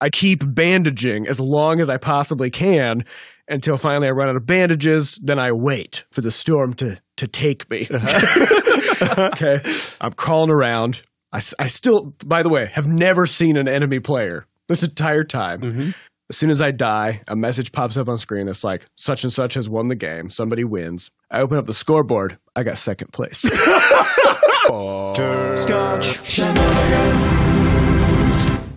I keep bandaging as long as I possibly can until finally I run out of bandages. Then I wait for the storm to take me. Okay. I'm crawling around. I still, by the way, have never seen an enemy player this entire time. Mm-hmm. As soon as I die, a message pops up on screen. It's like, such and such has won the game. Somebody wins. I open up the scoreboard. I got second place. Butterscotch Shenanigans.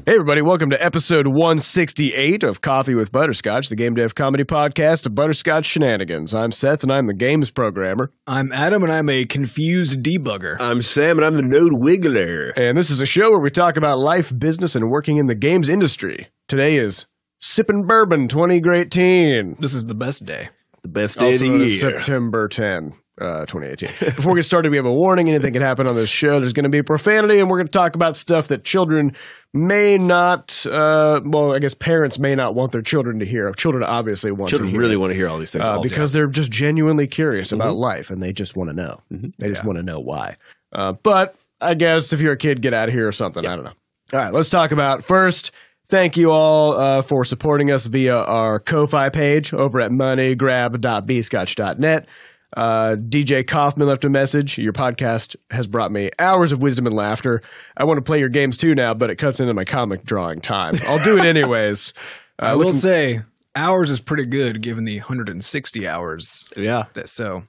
Hey, everybody. Welcome to episode 168 of Coffee with Butterscotch, the game dev comedy podcast of Butterscotch Shenanigans. I'm Seth, and I'm the games programmer. I'm Adam, and I'm a confused debugger. I'm Sam, and I'm the node wiggler. And this is a show where we talk about life, business, and working in the games industry. Today is Sippin' Bourbon 2018. This is the best day. The best day of the year. September 10, 2018. Before we get started, we have a warning. Anything can happen on this show. There's going to be profanity, and we're going to talk about stuff that children may not, I guess parents may not want their children to hear. Children obviously want to hear. Children really want to hear all these things. Because they're just genuinely curious about life, and they just want to know. Mm-hmm. They just want to know why. But I guess if you're a kid, get out of here or something. I don't know. All right, let's talk about first. Thank you all for supporting us via our Ko-Fi page over at moneygrab.bscotch.net. DJ Kaufman left a message. Your podcast has brought me hours of wisdom and laughter. I want to play your games too now, but it cuts into my comic drawing time. I'll do it anyways. I will say, hours is pretty good given the 160 hours. Yeah. So,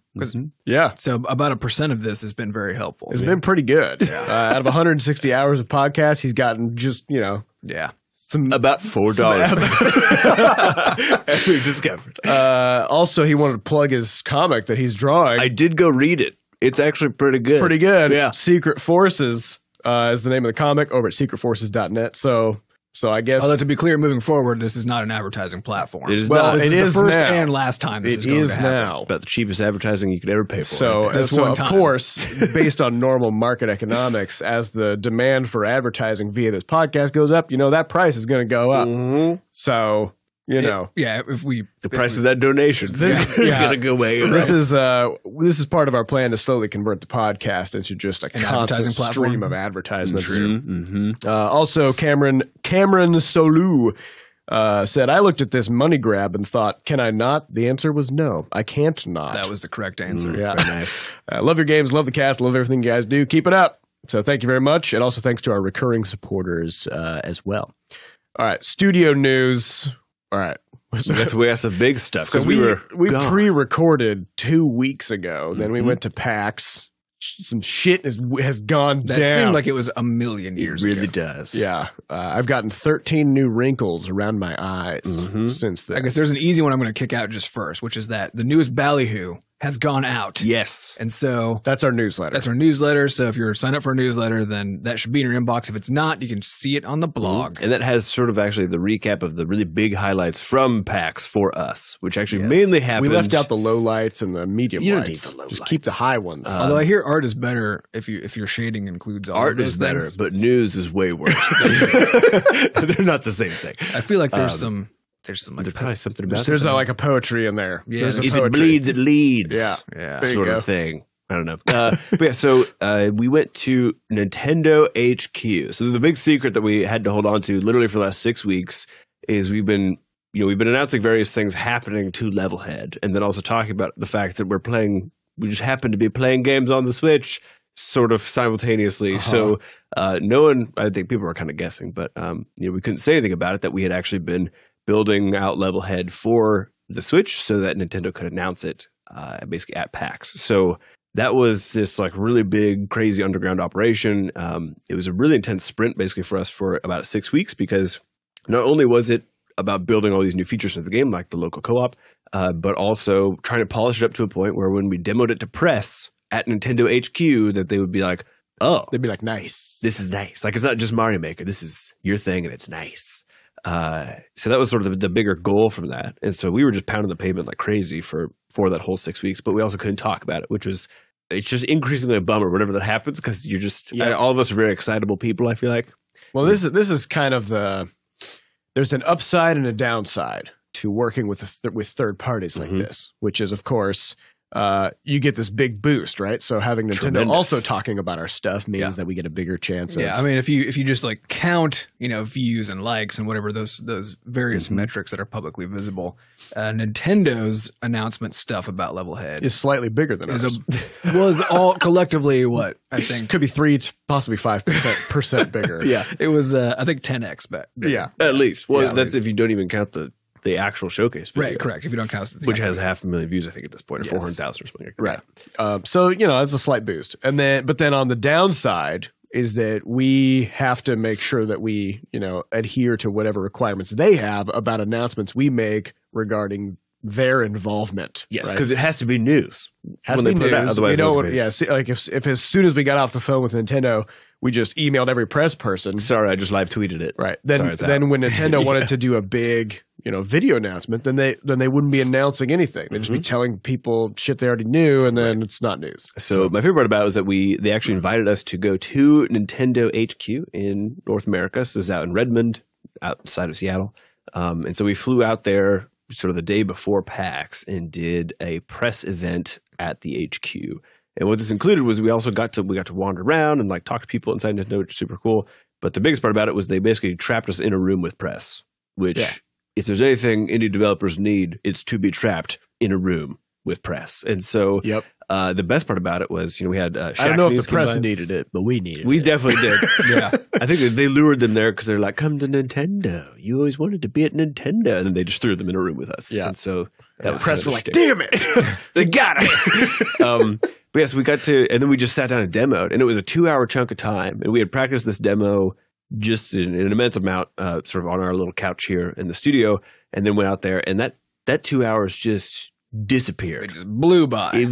yeah. So about 1% of this has been very helpful. It's been pretty good. Yeah. Out of 160 hours of podcasts, he's gotten just, Yeah. About $4. As we've discovered. Also, he wanted to plug his comic that he's drawing. I did go read it. It's actually pretty good. It's pretty good. Yeah. Secret Forces is the name of the comic over at secretforces.net. So I guess. Although to be clear, moving forward, this is not an advertising platform. It is well, not. It is the first now. and last time this is going to happen. now. About the cheapest advertising you could ever pay for. So of course, based on normal market economics, as the demand for advertising via this podcast goes up, that price is going to go up. Mm-hmm. So, Yeah, the price of that donation is going to go way up. This is part of our plan to slowly convert the podcast into just a constant stream of advertisements. Mm-hmm. Also, Cameron Solou said, I looked at this money grab and thought, can I not? The answer was no. I can't not. That was the correct answer. Yeah. Very nice. Love your games, love the cast, love everything you guys do. Keep it up. So thank you very much. And also thanks to our recurring supporters as well. All right, studio news. All right. We got some big stuff. So we pre-recorded 2 weeks ago. Then we went to PAX. Some shit has gone down. That seemed like it was a million years ago. It really does. Yeah. I've gotten 13 new wrinkles around my eyes since then. I guess there's an easy one I'm going to kick out just first, which is that the newest Ballyhoo has gone out. Yes. And so that's our newsletter. That's our newsletter. So if you're signed up for a newsletter, then that should be in your inbox. If it's not, you can see it on the blog. And that has sort of actually the recap of the really big highlights from PAX for us, which actually mainly happened. We left out the low lights and the medium lights. You don't need the low Just lights. keep the high ones. Although I hear art is better if your shading includes all art of those is better, things. but news is way worse. They're not the same thing. I feel like there's some There's probably something about there's like a poetry in there. Yeah, there's a if poetry. it bleeds, it leads. Yeah. There you sort go. of thing. I don't know. But yeah, so we went to Nintendo HQ. So the big secret that we had to hold on to literally for the last 6 weeks is we've been announcing various things happening to Levelhead, and then also talking about the fact that we just happen to be playing games on the Switch sort of simultaneously. So no one, I think people were kind of guessing, but we couldn't say anything about it, that we had actually been building out Levelhead for the Switch so that Nintendo could announce it basically at PAX. So that was this like really big, crazy underground operation. It was a really intense sprint basically for us for about 6 weeks, because not only was it about building all these new features into the game, like the local co-op, but also trying to polish it up to a point where when we demoed it to press at Nintendo HQ, that they would be like, oh. They'd be like, nice. This is nice. Like, it's not just Mario Maker. This is your thing, and it's nice. So that was sort of the bigger goal from that. And so we were just pounding the pavement like crazy for that whole 6 weeks, but we also couldn't talk about it, which was, it's just increasingly a bummer whenever that happens, because you're just, all of us are very excitable people, I feel like. Well, this is kind of there's an upside and a downside to working with third parties like this, which is, of course, you get this big boost, right? So having Nintendo Tremendous. also talking about our stuff means that we get a bigger chance. Yeah, I mean, if you just like count, views and likes and whatever those various metrics that are publicly visible, Nintendo's announcement stuff about Levelhead is slightly bigger than ours. Was all collectively what I think could be 3, possibly 5% bigger. Yeah, it was I think 10x bigger. Yeah, at least. Well, Yeah, at that's least. if you don't even count the actual showcase video. Right, correct. If you don't count which has 500,000 views, I think, at this point, or Yes. 400,000 or something like that. right. So it's a slight boost, but then on the downside is that we have to make sure that we adhere to whatever requirements they have about announcements we make regarding their involvement. Yes, right? because it has to be news. Has when to be they put it out, news. otherwise it's What? great. Yeah, see, like if as soon as we got off the phone with Nintendo, we just emailed every press person. Sorry, I just live tweeted it. Right. Sorry, it's Then out. when Nintendo wanted to do a big, video announcement, then they wouldn't be announcing anything. They'd just be telling people shit they already knew, and then it's not news. So my favorite part about it was that they actually invited us to go to Nintendo HQ in North America. So this is out in Redmond, outside of Seattle. And so we flew out there sort of the day before PAX and did a press event at the HQ. And what this included was we got to wander around and like talk to people inside Nintendo, which is super cool. But the biggest part about it was they basically trapped us in a room with press, which if there's anything indie developers need, it's to be trapped in a room with press. And so the best part about it was, we had Shaq I don't know if News the press came by. needed it, but we needed it. We definitely did. Yeah. I think they lured them there because they're like, come to Nintendo. You always wanted to be at Nintendo. And then they just threw them in a room with us. Yeah. And so that was press kind were of like, a shtick. damn it. They got it. But yes, we got to, and then we just sat down and demoed, and it was a 2-hour chunk of time. And we had practiced this demo just in an immense amount, sort of on our little couch here in the studio, and then went out there, and that 2 hours just disappeared. It just blew by. It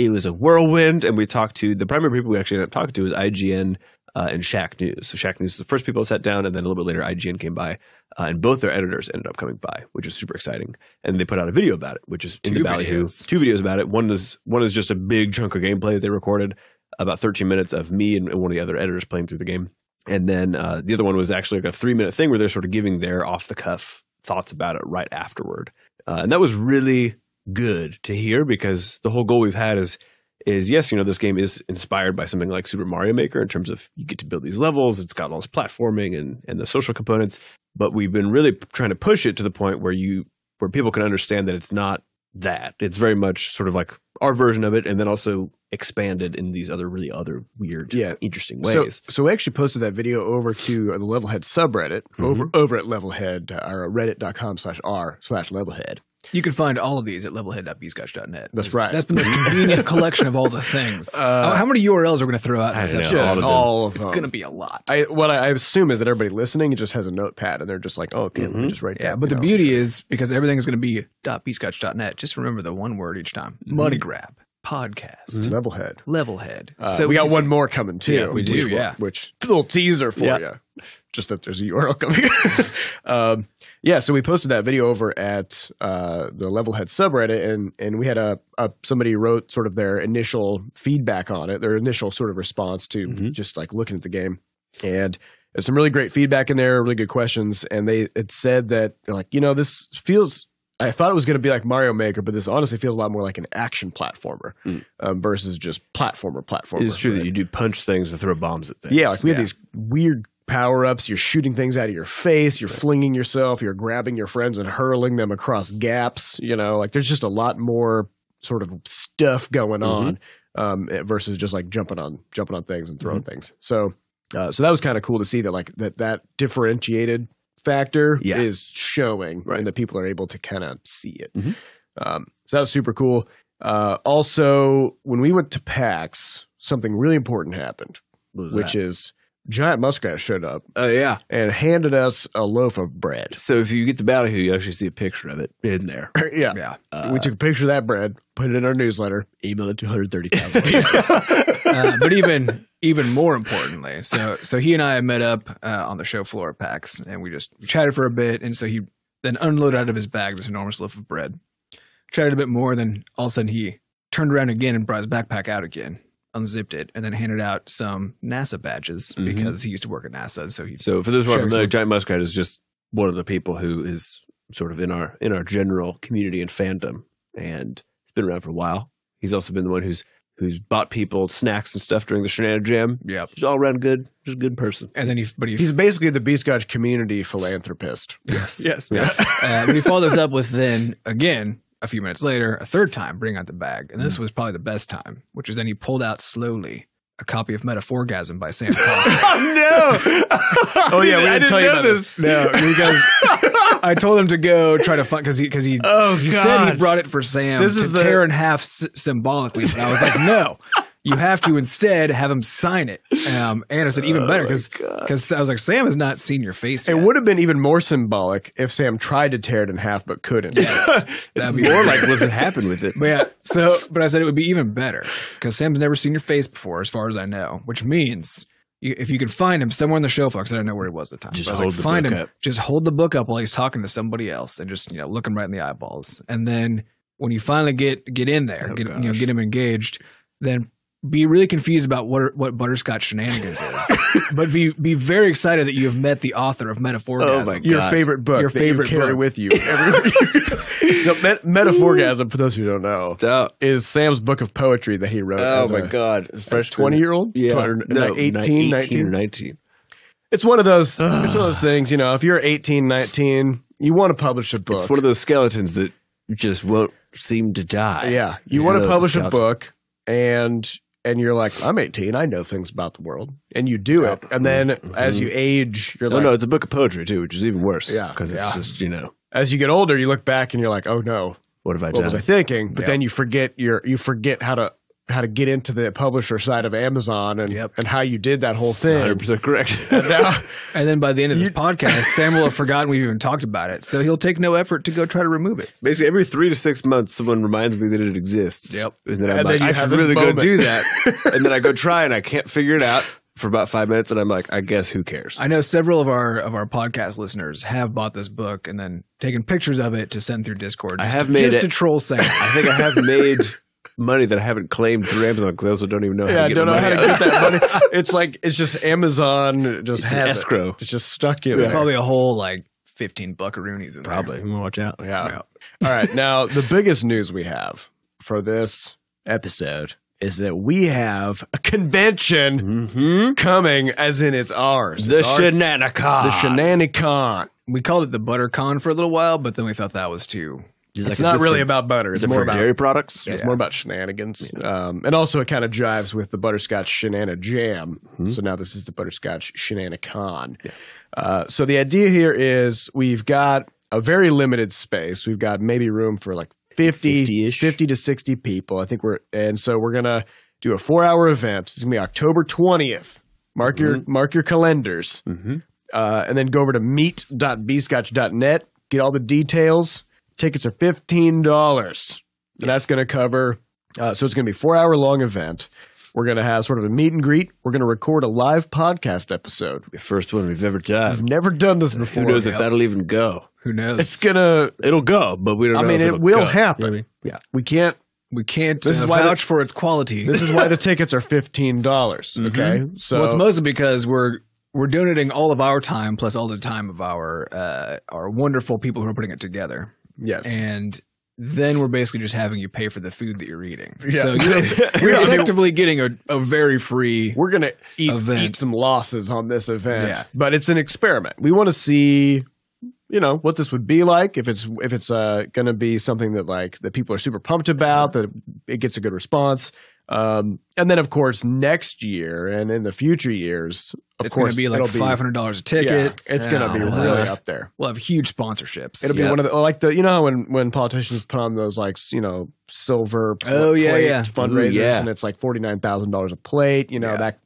was a whirlwind, and we talked to the primary people we actually ended up talking to was IGN and Shaq News. So Shaq News is the first people I sat down, and then a little bit later IGN came by, and both their editors ended up coming by, which is super exciting. And they put out a video about it, which is in the ballyhoo. 2 videos about it. One is just a big chunk of gameplay that they recorded, about 13 minutes of me and one of the other editors playing through the game. And then the other one was actually like a 3-minute thing where they're sort of giving their off the cuff thoughts about it right afterward. And that was really good to hear because the whole goal we've had is yes, this game is inspired by something like Super Mario Maker in terms of you get to build these levels. It's got all this platforming and the social components, but we've been really trying to push it to the point where people can understand that it's not that. It's very much sort of like our version of it, and then also expanded in these other weird, interesting ways. So we actually posted that video over to the Levelhead subreddit over at Levelhead, or reddit.com/r/Levelhead. You can find all of these at levelhead.bscotch.net. That's right. That's the most convenient collection of all the things. How many URLs are we going to throw out in this I don't episode? know. All of It's them. going to be a lot. What I assume is that everybody listening just has a notepad and they're just like, oh, okay, let me just write Yeah, that. but the beauty is because everything is going to be .bscotch.net, just remember the one word each time. Money grab, podcast, Levelhead. Levelhead. So we got one more coming too. Yeah, we do, Which a little teaser for you. Just that there's a URL coming. So we posted that video over at the Levelhead subreddit, and we had somebody wrote sort of their initial feedback on it, their initial sort of response to just like looking at the game, and there's some really great feedback in there, really good questions, and it said that like this feels. I thought it was going to be like Mario Maker, but this honestly feels a lot more like an action platformer versus just platformer. It's true that you do punch things and throw bombs at things. Yeah, like we had these weird power-ups. You're shooting things out of your face. You're flinging yourself. You're grabbing your friends and hurling them across gaps. Like there's just a lot more sort of stuff going on versus just like jumping on things and throwing things. So that was kind of cool to see that like that differentiated factor is showing and that people are able to kind of see it. So that was super cool. Also, when we went to PAX, something really important happened, which is Giant Muskrat showed up. Oh, yeah. And handed us a loaf of bread. So if you get the ballyhoo, you actually see a picture of it in there. Yeah. We took a picture of that bread, put it in our newsletter, emailed it to 130,000 people. But even more importantly, so he and I met up on the show floor at PAX, and we just chatted for a bit, and so he then unloaded out of his bag this enormous loaf of bread. Chatted a bit more, then all of a sudden he turned around again and brought his backpack out again, unzipped it, and then handed out some NASA badges because he used to work at NASA. So for those who aren't familiar, Giant Muskrat is just one of the people who is sort of in our general community and fandom, and it's been around for a while. He's also been the one who's bought people snacks and stuff during the Shenanigan Jam. Yep. He's all around good, just a good person. And then he's basically the Butterscotch community philanthropist. Yes. Yes. Yeah. But he followed this up with then, again, a few minutes later, a third time, bring out the bag. And this was probably the best time, which is then he pulled out slowly a copy of Metaphorgasm by Sam Cawthon. Oh, no. Oh, yeah, we didn't tell you about this. No, because I told him to go try to find, because he said he brought it for Sam to tear in half symbolically. And I was like, no. You have to instead have him sign it. And I said, even better, because I was like, Sam has not seen your face yet. It would have been even more symbolic if Sam tried to tear it in half but couldn't. Yes. That'd be more like what's happened with it. But yeah, but I said it would be even better because Sam's never seen your face before, as far as I know, which means if you could find him somewhere in the show, folks, I don't know where he was at the time. Just hold the book up. Just hold the book up while he's talking to somebody else and just look him right in the eyeballs. And then when you finally get in there, get him engaged, then be really confused about what Butterscotch Shenanigans is, but be very excited that you have met the author of Metaphorgasm. Oh my God. Your favorite book, your favorite carry book. With you. Metaphorgasm, for those who don't know, is Sam's book of poetry that he wrote. Oh my God, fresh 20-year-old, yeah, 18, 19. It's one of those. It's one of those things. If you're 18, 19, you want to publish a book. It's one of those skeletons that just won't seem to die. Yeah, you want to publish a book and you're like, I'm 18, I know things about the world. And you do it. And then as you age, you're like... no, it's a book of poetry, too, which is even worse. Yeah. Because it's just, As you get older, you look back and you're like, oh, no. What have I done? What was I thinking? But then you forget how to get into the publisher side of Amazon and how you did that whole thing. 100% correct. And then by the end of this podcast, Sam will have forgotten we even talked about it. So he'll take no effort to go try to remove it. Basically, every 3 to 6 months, someone reminds me that it exists. Yep. And then I'm like, I should really go do that. And then I go try and I can't figure it out for about 5 minutes. And I'm like, I guess who cares? I know several of our podcast listeners have bought this book and then taken pictures of it to send through Discord. Just to troll Sam. I think I have made money that I haven't claimed through Amazon because I also don't even know how to get how to get that money. It's just Amazon just has escrow. It's just stuck in there. Probably a whole 15 buckaroonies in there. Probably. I'm gonna watch out. Yeah. All right. Now the biggest news we have for this episode is that we have a convention coming, as in it's ours. The Shenanigan. The Shenanigan. We called it the ButterCon for a little while, but then we thought that was too... It's not really about butter. It's more about dairy products. Yeah, it's more about shenanigans. Yeah. And also it kind of jives with the Butterscotch Shenanigan Jam. So now this is the Butterscotch Shenanigan. Yeah. So the idea here is we've got a very limited space. We've got maybe room for 50 to 60 people. I think we're going to do a 4-hour event. It's going to be October 20th. Mark your calendars. And then go over to meet.bscotch.net. Get all the details. Tickets are $15. And that's going to cover, so it's going to be a 4-hour long event. We're going to have sort of a meet and greet. We're going to record a live podcast episode. The first one we've ever done. We've never done this before. Who knows if that'll even go? Who knows? It'll go, but we don't know. I mean, it will happen. You know yeah. We can't. This is why vouch for its quality. This is why the tickets are $15. Okay. So it's mostly because we're donating all of our time plus all the time of our wonderful people who are putting it together. Yes. And then we're basically just having you pay for the food that you're eating. Yeah. So you're effectively getting a very free We're going to eat some losses on this event, but it's an experiment. We want to see, what this would be like, if it's going to be something that people are super pumped about, that it gets a good response. And then, of course, next year and in the future years, it's going to be $500 a ticket. Yeah, it's going to be really up there. We'll have huge sponsorships. It'll be one of the when politicians put on those silver plate fundraisers and it's $49,000 a plate.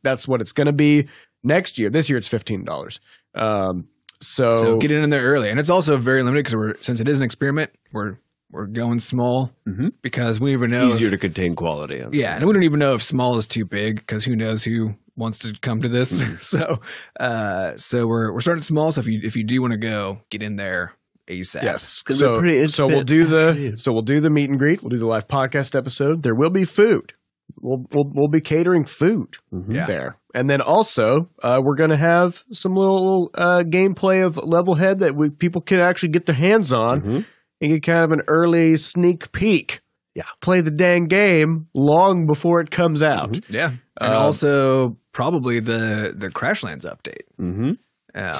That's what it's going to be next year. This year it's $15. So get in there early, and it's also very limited because since it is an experiment, we're going small because we never know. It's easier to contain quality. And we don't even know if small is too big because who knows who wants to come to this. So we're starting small. So if you do want to go, get in there ASAP. Yes. So we'll do the meet and greet. We'll do the live podcast episode. There will be food. We'll be catering food there. And then also we're going to have some little gameplay of Levelhead that people can actually get their hands on. And get kind of an early sneak peek play the dang game long before it comes out. Yeah. And also probably the Crashlands update,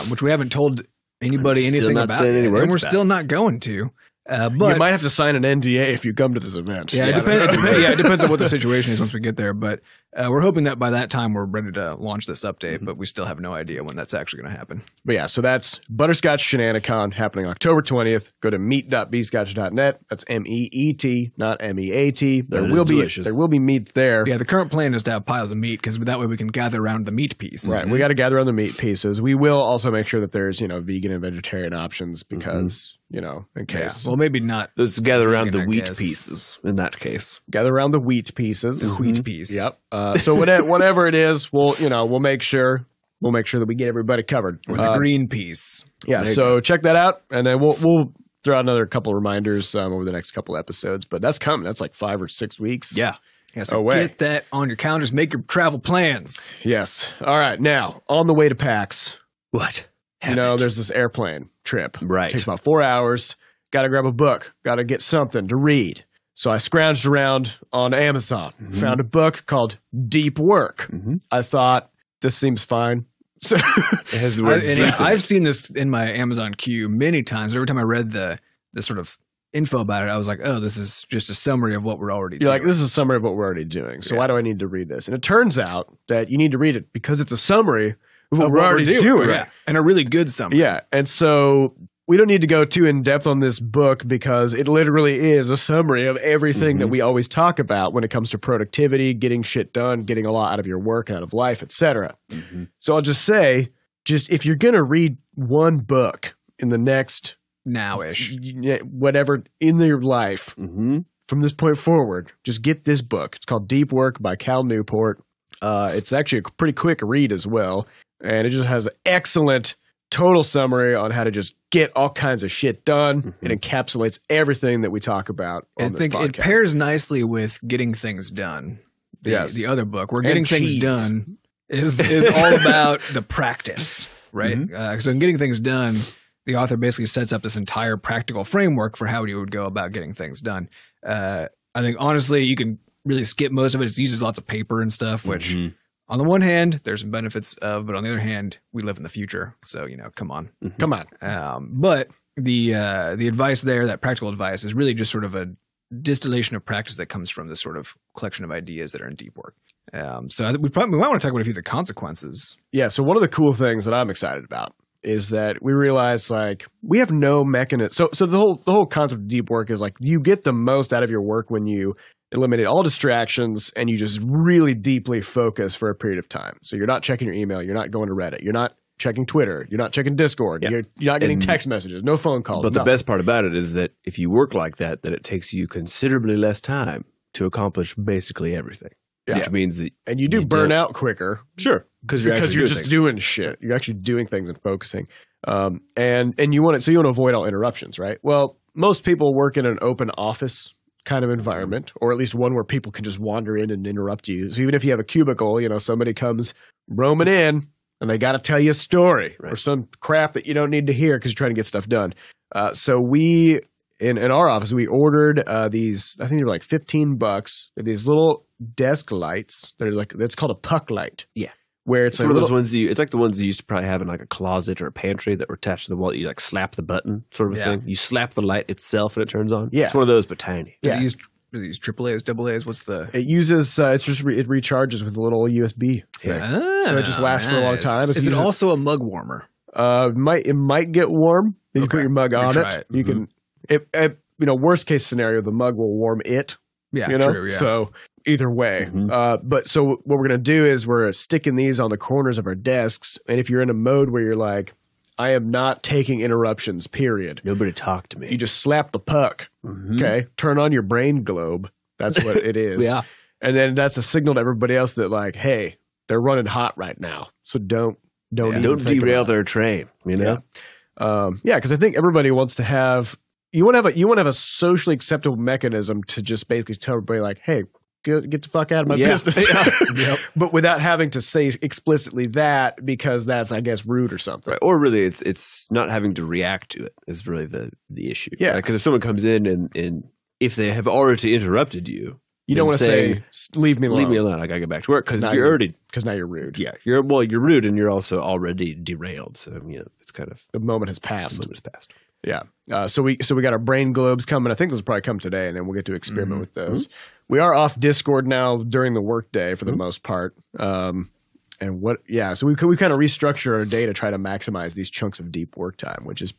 which we haven't told anybody anything about. And we're still not going to. But you might have to sign an NDA if you come to this event. Yeah, it depends on what the situation is once we get there. But we're hoping that by that time we're ready to launch this update, but we still have no idea when that's actually going to happen. But yeah, so that's Butterscotch Shenanicon happening October 20th. Go to meet.bscotch.net. That's MEET, not MEAT. There will be meat there. Yeah, the current plan is to have piles of meat because that way we can gather around the meat piece. Right, we got to gather around the meat pieces. We will also make sure that there's, vegan and vegetarian options because, in case. Yeah. Well, maybe not. Let's gather around the wheat pieces in that case. Gather around the wheat pieces. The wheat piece. Yep. So whatever it is, we'll make sure that we get everybody covered. Or the green piece. Yeah. So check that out, and then we'll throw out another couple of reminders over the next couple episodes. But that's coming. That's like 5 or 6 weeks. Yeah. So get that on your calendars. Make your travel plans. Yes. All right. Now on the way to PAX. What? There's this airplane trip. Right. It takes about 4 hours. Got to grab a book. Got to get something to read. So I scrounged around on Amazon, found a book called Deep Work. I thought, this seems fine. So it has the word I've seen this in my Amazon queue many times. Every time I read the sort of info about it, I was like, oh, this is just a summary of what we're already doing. You're like, this is a summary of what we're already doing. So why do I need to read this? And it turns out that you need to read it because it's a summary of what we're already doing. Yeah. And a really good summary. Yeah. And so we don't need to go too in depth on this book because it literally is a summary of everything that we always talk about when it comes to productivity, getting shit done, getting a lot out of your work and out of life, etc. So I'll just say, if you're going to read one book in the next now-ish, whatever in your life from this point forward, just get this book. It's called Deep Work by Cal Newport. It's actually a pretty quick read as well. And it just has an excellent total summary on how to just get all kinds of shit done. It encapsulates everything that we talk about on this podcast. I think it pairs nicely with Getting Things Done. The other book, where Getting Things Done is all about the practice, right? So in Getting Things Done, the author basically sets up this entire practical framework for how you would go about getting things done. I think, honestly, you can really skip most of it. It uses lots of paper and stuff, which on the one hand, there's some benefits of, but on the other hand, we live in the future. So, come on. Come on. But the advice there, that practical advice, is really just sort of a distillation of practice that comes from this sort of collection of ideas that are in Deep Work. So I think we might want to talk about a few of the consequences. Yeah. So one of the cool things that I'm excited about is that we realize we have no mechanism. So the whole concept of Deep Work is you get the most out of your work when you eliminate all distractions and you just really deeply focus for a period of time. So you're not checking your email. You're not going to Reddit. You're not checking Twitter. You're not checking Discord. You're not getting text messages, no phone calls. But the best part about it is that if you work like that it takes you considerably less time to accomplish basically everything. Which means that you do burn out quicker. Sure. Because you're just doing shit. You're actually doing things and focusing. And you want to avoid all interruptions, right? Well, most people work in an open office kind of environment, or at least one where people can just wander in and interrupt you. So even if you have a cubicle, somebody comes roaming in and they got to tell you a story or some crap that you don't need to hear because you're trying to get stuff done. So we, in our office, we ordered these, I think they're like $15. These little desk lights that are it's called a puck light. Yeah. Where it's one of those ones it's like the ones you used to probably have in like a closet or a pantry that were attached to the wall. You slap the button sort of a thing. You slap the light itself and it turns on. Yeah. It's one of those, but tiny. Yeah. Does it use AAAs, AA's? What's the? It uses, it recharges with a little USB thing. So it just lasts for a long time. Is it also a mug warmer? It might get warm. You put your mug on it. You can, worst case scenario, the mug will warm it. Yeah, true. Yeah. So either way. But so what we're going to do is we're sticking these on the corners of our desks. And if you're in a mode where you're like, I am not taking interruptions, period. Nobody talk to me. You just slap the puck. Okay. Turn on your brain globe. That's what it is. Yeah. And then that's a signal to everybody else that hey, they're running hot right now. So don't derail their train, Yeah. Because I think everybody wants to have you want to have a socially acceptable mechanism to just basically tell everybody hey, get the fuck out of my business. But without having to say explicitly that because that's, I guess, rude or something. Right. Or really it's not having to react to it is really the issue. Yeah. Because if someone comes in and if they have already interrupted you, you don't want to say, leave me alone. Leave me alone. I got to get back to work because you're already. Because now you're rude. Yeah. You're rude and you're also already derailed. So, it's kind of. The moment has passed. The moment has passed. Yeah. So we got our brain globes coming. I think those will probably come today, and then we'll get to experiment with those. We are off Discord now during the workday for the most part. So we kind of restructure our day to try to maximize these chunks of deep work time, which is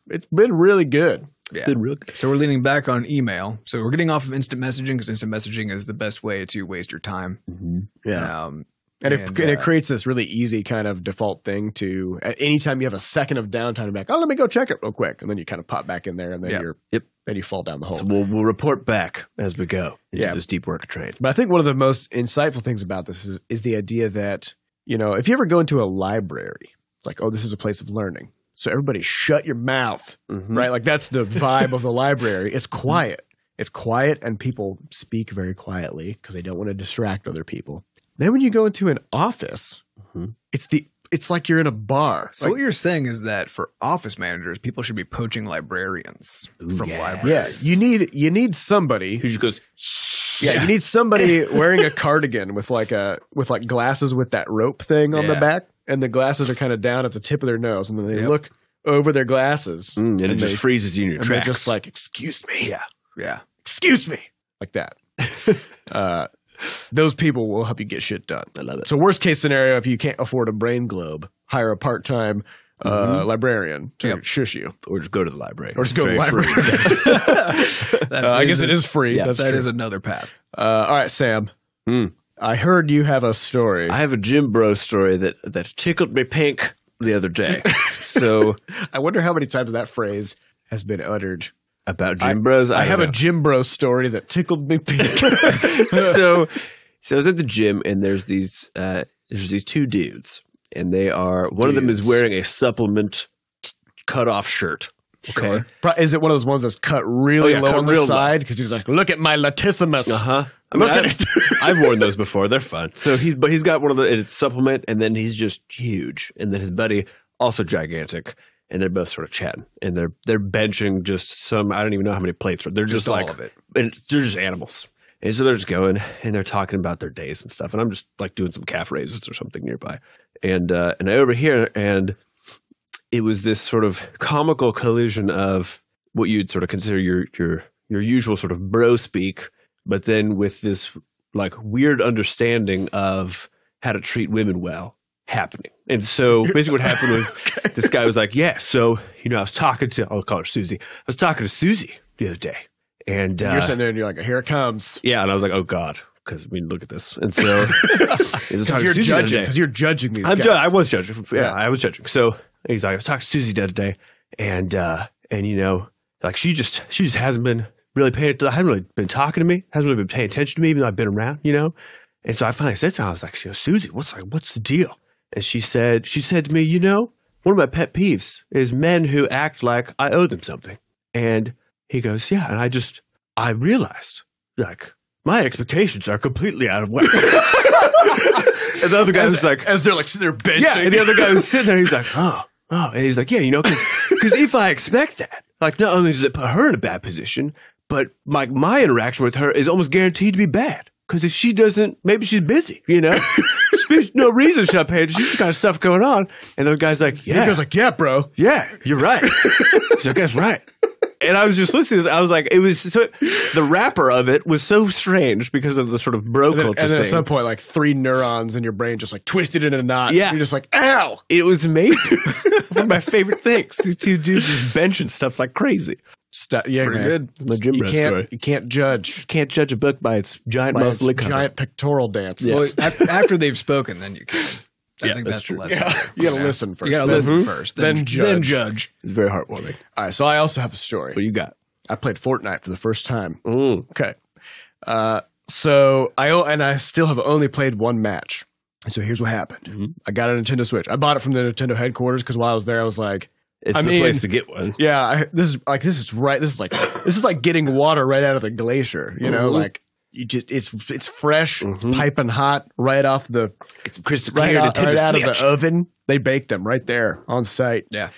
it's been really good. Yeah. So we're leaning back on email. So we're getting off of instant messaging because instant messaging is the best way to waste your time. Yeah. And it creates this really easy kind of default thing to anytime you have a second of downtime, you're like, let me go check it real quick. And then you kind of pop back in there and then then you fall down the hole. So we'll report back as we go into this deep work train. But I think one of the most insightful things about this is the idea that, if you ever go into a library, it's like, this is a place of learning. So everybody shut your mouth, right? Like that's the vibe of the library. It's quiet. It's quiet and people speak very quietly because they don't want to distract other people. Then when you go into an office, it's like you're in a bar. So what you're saying is that for office managers, people should be poaching librarians from libraries. Yeah, you need somebody who just goes. You need somebody wearing a cardigan with glasses with that rope thing on the back. And the glasses are kind of down at the tip of their nose, and then they look over their glasses, and it just freezes you in your tracks. They're just like, "Excuse me, yeah, excuse me," like that. Those people will help you get shit done. I love it. So, worst case scenario, if you can't afford a brain globe, hire a part-time librarian to shush you, or just go to the library. Or just go to the library. I guess it is free. Yeah, that is another path. All right, Sam. I heard you have a story. I have a Jim Bro story that tickled me pink the other day. So I wonder how many times that phrase has been uttered. About Jim Bros? I have a Jim Bro story that tickled me pink. So I was at the gym and there's these two dudes and they are one of them is wearing a supplement cut off shirt. Okay. Sure. Is it one of those ones that's cut really low on the side? Because he's like, look at my latissimus. Look at it. I've worn those before. They're fun. So he's got one of it's supplement, and then he's just huge. And then his buddy, also gigantic. And they're both sort of chatting. And they're benching just I don't even know how many plates. They're just like, all of it. And they're just animals. And so they're just going, and they're talking about their days and stuff. And I'm just like doing some calf raises or something nearby. And I overhear, and it was this sort of comical collision of what you'd sort of consider your usual sort of bro speak, but then with this like weird understanding of how to treat women well happening. And so basically what happened was this guy was like, so, I was talking to, I'll call her Susie. I was talking to Susie the other day. And you're sitting there and you're like, here it comes. Yeah. And I was like, oh God. Because look at this. And so you're judging because you're judging these guys. I was judging. Yeah, I was judging. So he's like, I was talking to Susie the other day, and like she just hasn't been really hasn't really been talking to me, hasn't really been paying attention to me, even though I've been around, And so I finally said to her, I was like, Susie, what's the deal? And she said to me, one of my pet peeves is men who act like I owe them something. And he goes, yeah, and I realized like my expectations are completely out of whack. And the other guy was like, as they're like sitting there benching. Yeah, and the other guy was sitting there. He's like, oh, and he's like, yeah, because if I expect that, like, not only does it put her in a bad position, but like my interaction with her is almost guaranteed to be bad. Because if she doesn't, maybe she's busy, There's no reason she's not paying attention. She's got stuff going on. And the guy's like, yeah. The guy's like, yeah, bro. Yeah, you're right. So that guy's right. And I was just listening. I was like, the wrapper of it was so strange because of the sort of bro culture thing. And then at some point, like 3 neurons in your brain just like twisted in a knot. Yeah. You're just like, ow. It was amazing. One of my favorite things. These two dudes just benching stuff like crazy. Yeah, pretty good. My Jim Bro story. You can't judge. You can't judge a book by its giant muscle cover. Giant pectoral dance. Yes. Well, after they've spoken, then you can. I think that's true. the lesson. Yeah. You got to listen first. You got to listen first. Then judge. It's very heartwarming. All right, so I also have a story. What you got? I played Fortnite for the first time. Okay. So I still have only played one match. So here's what happened. I got a Nintendo Switch. I bought it from the Nintendo headquarters because while I was there, I was like, it's the place to get one. Yeah, this is like getting water right out of the glacier. Like you just it's fresh, it's piping hot right off the it's crystal right clear out of the oven. They bake them right there on site. Yeah.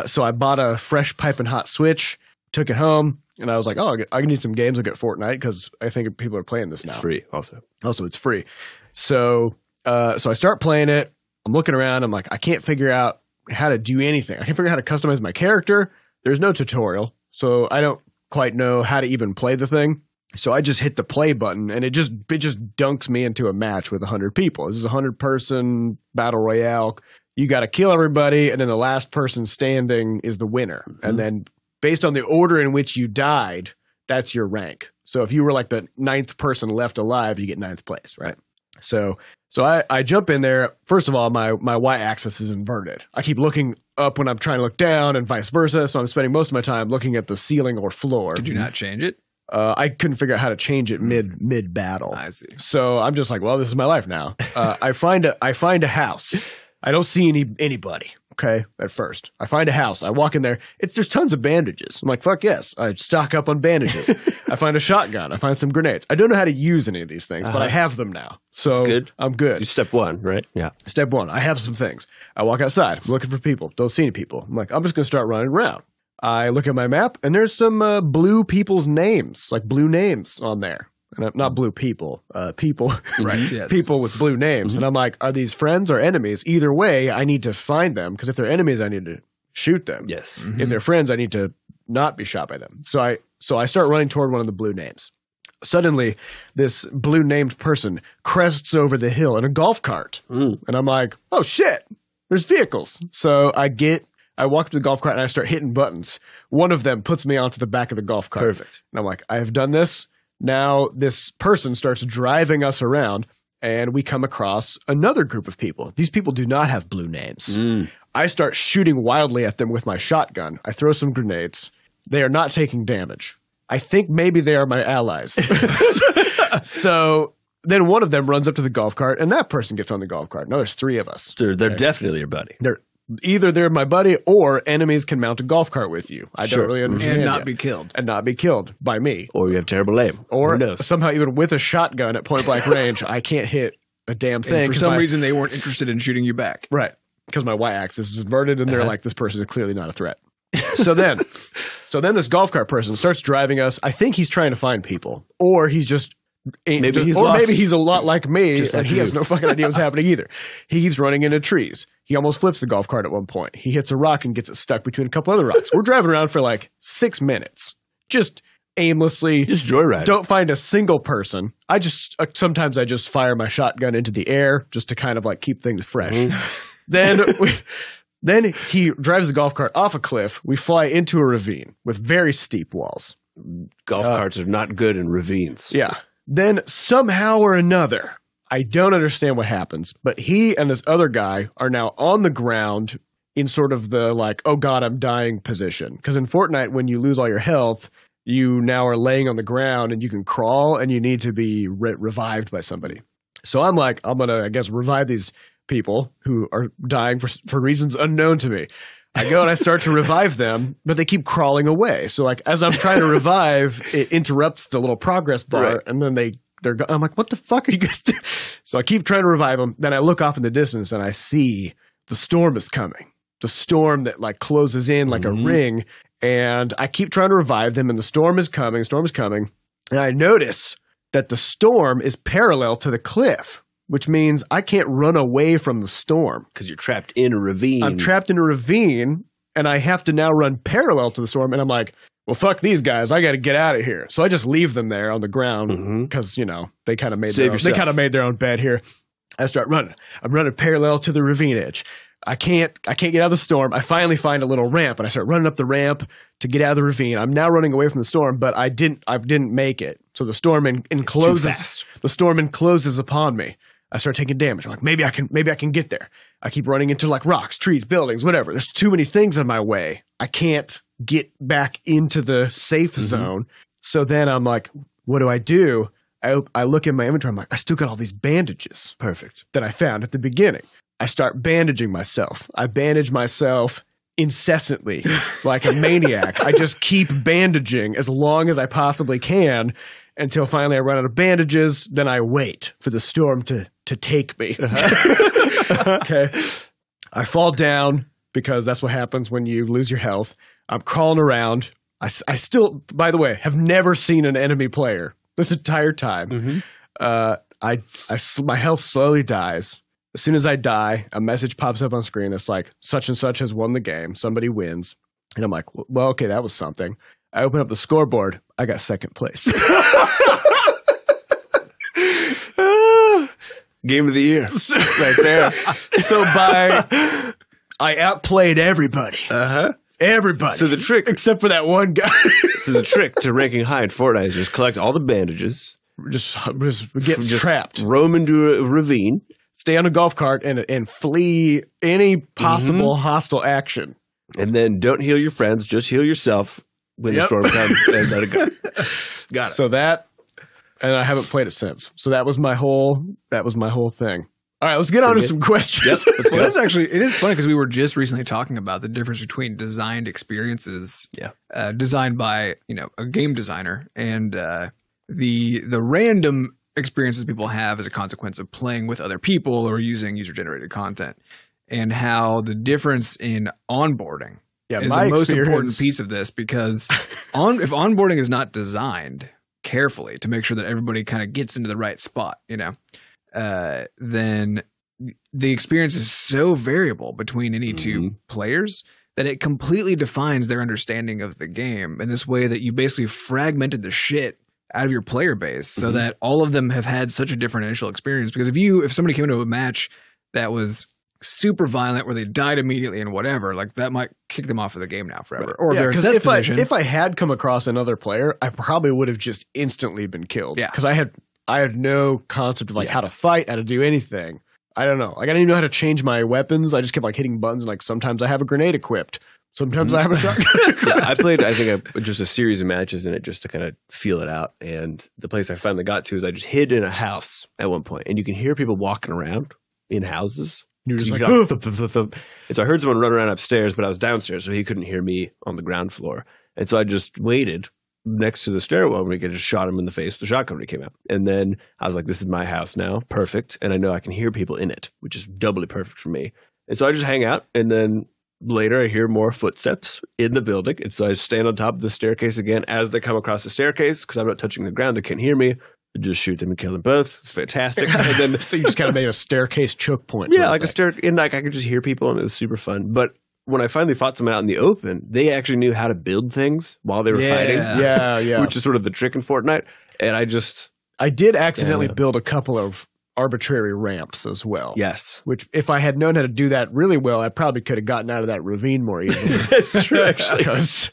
So I bought a fresh piping hot Switch, took it home, And I was like, oh, I need some games. I'll get Fortnite because I think people are playing this now. It's free also. Also, it's free. So I start playing it. I'm looking around. I'm like, I can't figure out how to do anything. I can't figure out how to customize my character. There's no tutorial. So I don't quite know how to even play the thing. So I just hit the play button and it just dunks me into a match with 100 people. This is a 100-person battle royale. You got to kill everybody, and then the last person standing is the winner. Mm-hmm. And then based on the order in which you died, that's your rank. So if you were like the 9th person left alive, you get 9th place, right? So I jump in there. First of all, my y-axis is inverted. I keep looking up when I'm trying to look down and vice versa. So I'm spending most of my time looking at the ceiling or floor. Did you not change it? I couldn't figure out how to change it mid battle. I see. So I'm just like, well, this is my life now. I find a house. I don't see anybody. Okay, at first, I find a house. I walk in there. There's tons of bandages. I'm like, fuck yes. I stock up on bandages. I find a shotgun. I find some grenades. I don't know how to use any of these things, but I have them now. So good. I'm good. Step 1, right? Yeah. Step 1. I have some things. I walk outside. I'm looking for people. Don't see any people. I'm like, I'm just going to start running around. I look at my map, and there's some blue people's names, like blue names on there. And not blue people, people, right? Yes. People with blue names. And I'm like, are these friends or enemies? Either way, I need to find them, because if they're enemies, I need to shoot them. Yes. If they're friends, I need to not be shot by them. So I start running toward one of the blue names. Suddenly, this blue named person crests over the hill in a golf cart. And I'm like, oh shit, there's vehicles. So I walk up to the golf cart and I start hitting buttons. One of them puts me onto the back of the golf cart. Perfect. And I'm like, I have done this. Now this person starts driving us around, and we come across another group of people. These people do not have blue names. I start shooting wildly at them with my shotgun. I throw some grenades. They are not taking damage. I think maybe they are my allies. So then one of them runs up to the golf cart, and that person gets on the golf cart. Now there's 3 of us. They're definitely your buddy. Either they're my buddy or enemies can mount a golf cart with you. I don't really understand. And not be killed. And not be killed by me. Or you have terrible aim. Or somehow even with a shotgun at point blank range, I can't hit a damn thing. And for some reason, they weren't interested in shooting you back. Right. Because my y-axis is inverted and they're like, this person is clearly not a threat. So then this golf cart person starts driving us. I think he's trying to find people. Or he's just... maybe he's a lot like me, and he has no fucking idea what's happening either. He keeps running into trees. He almost flips the golf cart at one point. He hits a rock and gets it stuck between a couple other rocks. We're driving around for like 6 minutes, just aimlessly. Just joyride. Don't find a single person. Sometimes I just fire my shotgun into the air just to kind of like keep things fresh. Then he drives the golf cart off a cliff. We fly into a ravine with very steep walls. Golf carts are not good in ravines. Yeah. Then somehow or another, I don't understand what happens, but he and this other guy are now on the ground in sort of the like, oh God, I'm dying position. Because in Fortnite, when you lose all your health, you now are laying on the ground and you can crawl and you need to be revived by somebody. So I'm like, I'm going to, I guess, revive these people who are dying for reasons unknown to me. I go and I start to revive them, but they keep crawling away. So like as I'm trying to revive, it interrupts the little progress bar, and then I'm like, what the fuck are you guys doing? So I keep trying to revive them. Then I look off in the distance and I see the storm is coming. The storm that like closes in like a ring, and I keep trying to revive them, and the storm is coming. And I notice that the storm is parallel to the cliff, which means I can't run away from the storm. Because you're trapped in a ravine. I'm trapped in a ravine, and I have to now run parallel to the storm. And I'm like, well, fuck these guys. I got to get out of here. So I just leave them there on the ground because, they kind of made their own bed here. I start running. I'm running parallel to the ravine edge. I can't get out of the storm. I finally find a little ramp, and I start running up the ramp to get out of the ravine. I'm now running away from the storm, but I didn't make it. So the storm encloses. The storm encloses upon me. I start taking damage. I'm like, maybe I can get there. I keep running into like rocks, trees, buildings, whatever. There's too many things in my way. I can't get back into the safe zone. So then I'm like, what do? I look in my inventory. I'm like, I still got all these bandages. Perfect. That I found at the beginning. I start bandaging myself. I bandage myself incessantly like a maniac. I just keep bandaging as long as I possibly can until finally I run out of bandages. Then I wait for the storm to take me. Okay. I fall down because that's what happens when you lose your health. I'm crawling around. I still, by the way, have never seen an enemy player this entire time. My health slowly dies. As soon as I die, a message pops up on screen that's like, such and such has won the game. Somebody wins. And I'm like, well, okay, that was something. I open up the scoreboard. I got second place. Game of the year. Right there. So I outplayed everybody. Everybody. So the trick, except for that one guy. So the trick to ranking high in Fortnite is just collect all the bandages. Just get trapped. Roam into a ravine. Stay on a golf cart and flee any possible hostile action. And then don't heal your friends. Just heal yourself when the storm comes and let it go. Got it. So that, and I haven't played it since. So that was my whole thing. All right, let's get on to some questions. Yep, let's go. Well, it is funny because we were just recently talking about the difference between designed experiences, designed by a game designer, and the random experiences people have as a consequence of playing with other people or using user-generated content, and how the difference in onboarding is the most important piece of this, because if onboarding is not designed carefully to make sure that everybody kind of gets into the right spot, then the experience is so variable between any two players that it completely defines their understanding of the game in this way that you basically fragmented the shit out of your player base so that all of them have had such a different initial experience. Because if somebody came into a match that was super violent where they died immediately and whatever, like that might kick them off of the game now forever. Or if I had come across another player, I probably would have just instantly been killed. Yeah. Because I had no concept of how to fight, how to do anything. I don't know. Like I didn't even know how to change my weapons. I just kept hitting buttons. Like sometimes I have a grenade equipped. Sometimes I have a shotgun. I played, just a series of matches in it just to kind of feel it out. And the place I finally got to is I just hid in a house at one point, and you can hear people walking around in houses. You're just like, and so I heard someone run around upstairs, but I was downstairs, so he couldn't hear me on the ground floor. And so I just waited next to the stairwell where we could just shot him in the face with the shotgun when he came out. And then I was like, this is my house now. Perfect. And I know I can hear people in it, which is doubly perfect for me. And so I just hang out, and then later I hear more footsteps in the building. And so I stand on top of the staircase again as they come across the staircase, because I'm not touching the ground. They can't hear me. I just shoot them and kill them both. It's fantastic. And then, so you just kind of made a staircase choke point. Yeah, like a stair, and I could just hear people, and it was super fun. But when I finally fought someone out in the open, they actually knew how to build things while they were fighting. Yeah. Which is sort of the trick in Fortnite. And I did accidentally build a couple of arbitrary ramps as well. Yes. Which, if I had known how to do that really well, I probably could have gotten out of that ravine more easily. That's true, actually. Because,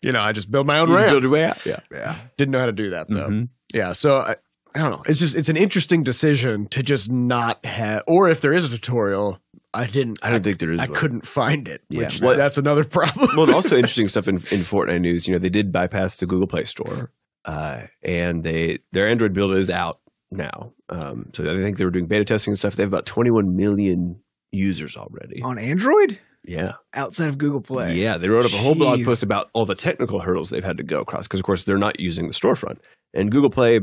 I just built my own ramp. Build your way out. Yeah. Didn't know how to do that, though. Yeah, so I don't know. It's an interesting decision to just not have, or if there is a tutorial, I don't think there is. I couldn't find it, which that's another problem. Well, also interesting stuff in Fortnite news. They did bypass the Google Play Store, and their Android build is out now. So I think they were doing beta testing and stuff. They have about 21 million users already on Android. Yeah, outside of Google Play. Yeah, they wrote up a whole blog post about all the technical hurdles they've had to go across, because of course they're not using the storefront, and Google Play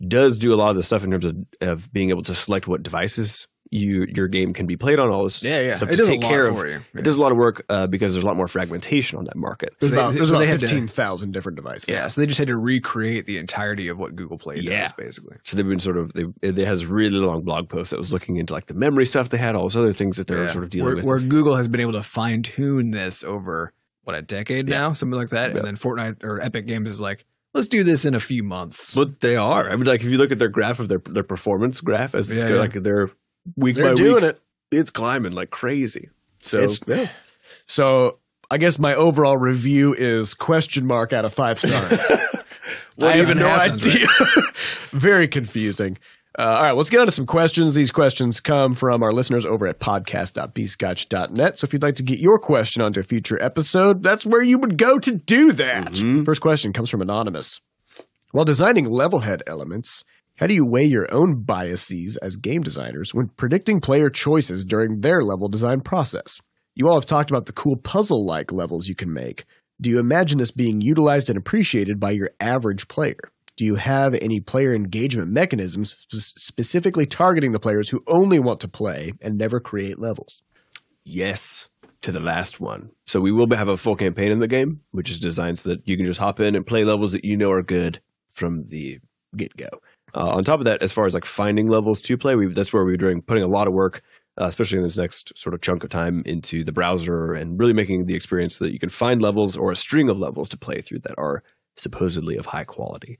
does do a lot of the stuff in terms of being able to select what devices your game can be played on, all this stuff to take care of. It does a lot of work because there's a lot more fragmentation on that market. There's about 15,000 different devices. Yeah, so they just had to recreate the entirety of what Google Play does, basically. So they've been they had this really long blog post that was looking into the memory stuff they had, all those other things that they're sort of dealing with. Where Google has been able to fine tune this over a decade now, something like that. Yeah. And then Fortnite or Epic Games is like, let's do this in a few months. But they are. I mean, if you look at their graph of their performance graph as it's they're week by week, it's climbing like crazy. So So I guess my overall review is question mark out of 5 stars. I have no idea. Very confusing. All right, let's get on to some questions. These questions come from our listeners over at podcast.bscotch.net. So if you'd like to get your question onto a future episode, that's where you would go to do that. First question comes from Anonymous. While designing Levelhead elements, how do you weigh your own biases as game designers when predicting player choices during their level design process? You all have talked about the cool puzzle-like levels you can make. Do you imagine this being utilized and appreciated by your average player? Do you have any player engagement mechanisms specifically targeting the players who only want to play and never create levels? Yes. to the last one. So we will have a full campaign in the game, which is designed so that you can just hop in and play levels that you know are good from the get-go. On top of that, as far as like finding levels to play, that's where we're putting a lot of work, especially in this next sort of chunk of time, into the browser and really making the experience so that you can find levels or a string of levels to play through that are supposedly of high quality.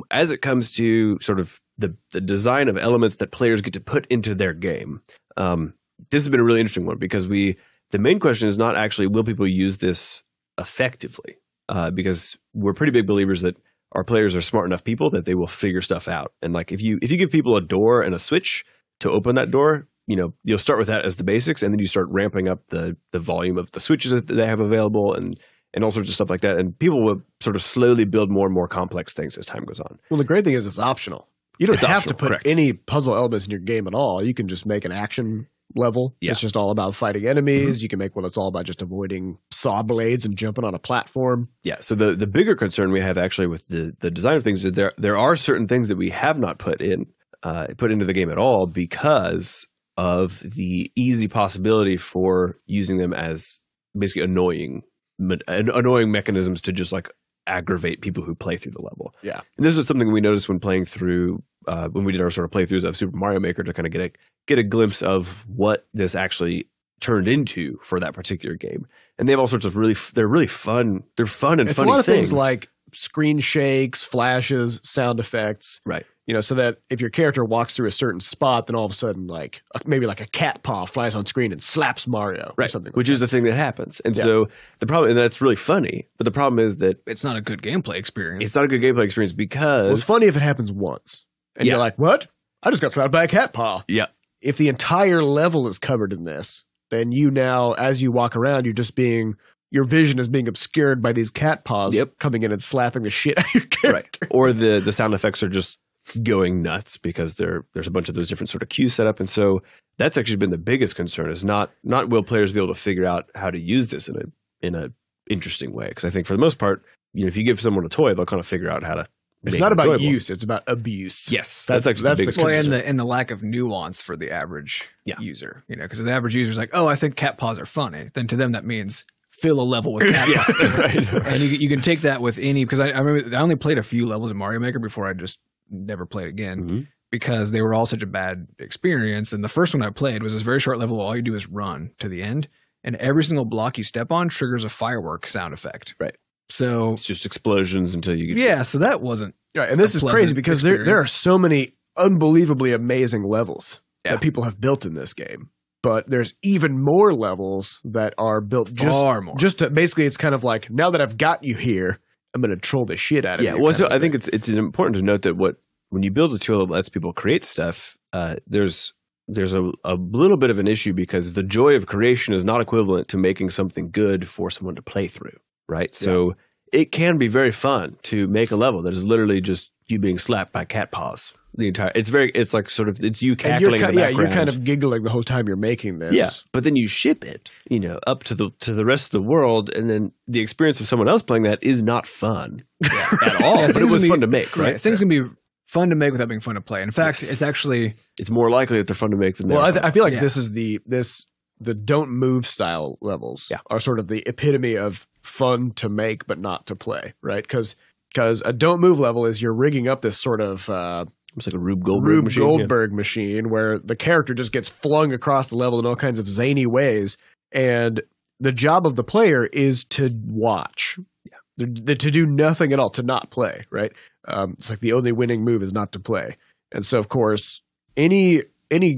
As it comes to sort of the design of elements that players get to put into their game, this has been a really interesting one because the main question is not actually will people use this effectively, because we're pretty big believers that our players are smart enough people that they will figure stuff out. And like if you give people a door and a switch to open that door, you'll start with that as the basics, and then you start ramping up the volume of the switches that they have available and all sorts of stuff like that. And people will sort of slowly build more and more complex things as time goes on. Well, the great thing is it's optional. You don't have to put any puzzle elements in your game at all. You can just make an action level. Yeah. It's just all about fighting enemies. You can make one that's all about just avoiding saw blades and jumping on a platform. Yeah. So the bigger concern we have actually with the design of things is there are certain things that we have not put into the game at all because of the easy possibility for using them as basically annoying mechanisms to just like aggravate people who play through the level. Yeah. And this was something we noticed when playing through when we did our sort of playthroughs of Super Mario Maker to kind of get a glimpse of what this actually turned into for that particular game. And they have all sorts of they're really fun. They're fun and it's funny a lot of things. things like screen shakes, flashes, sound effects. Right. So that if your character walks through a certain spot, then all of a sudden, like maybe like a cat paw flies on screen and slaps Mario or something. Which is the thing that happens. And so the problem, and that's really funny, but the problem is that it's not a good gameplay experience. It's not a good gameplay experience because it's funny if it happens once. And you're like, what? I just got slapped by a cat paw. Yeah. If the entire level is covered in this, then you now, as you walk around, your vision is being obscured by these cat paws coming in and slapping the shit out of your character. Right. Or the sound effects are just going nuts because there's a bunch of those different sort of cues set up. And so that's actually been the biggest concern is not will players be able to figure out how to use this in a interesting way. Because I think for the most part, if you give someone a toy, they'll kind of figure out how to. It's not about use; it's about abuse. Yes, that's actually the biggest concern. And the lack of nuance for the average user. Because the average user is like, oh, I think cat paws are funny. Then to them that means fill a level with cat paws. Right. And you can take that with any because I remember I only played a few levels of Mario Maker before I just never played again because they were all such a bad experience. And the first one I played was this very short level. All you do is run to the end, and every single block you step on triggers a firework sound effect. Right. So it's just explosions until you get. Yeah. So that wasn't. Yeah, and this is crazy because there are so many unbelievably amazing levels that people have built in this game. But there's even more levels that are built just to basically it's kind of like now that I've got you here, I'm going to troll the shit out of you. Yeah, well, so I think it's important to note that when you build a tool that lets people create stuff, there's a little bit of an issue because the joy of creation is not equivalent to making something good for someone to play through, right? So it can be very fun to make a level that is literally just you being slapped by cat paws. It's like sort of it's you cackling in the background. Yeah, you're kind of giggling the whole time you're making this. Yeah, but then you ship it, up to the rest of the world, and then the experience of someone else playing that is not fun at all. Yeah, but it was fun to make, right? Things can be fun to make without being fun to play. In fact, it's more likely that they're fun to make than. Well, I feel like this is the don't move style levels are sort of the epitome of fun to make but not to play, right? Because a don't move level is you're rigging up this sort of it's like a Rube Goldberg machine where the character just gets flung across the level in all kinds of zany ways, and the job of the player is to watch, to do nothing at all, to not play, right? It's like the only winning move is not to play, and so of course any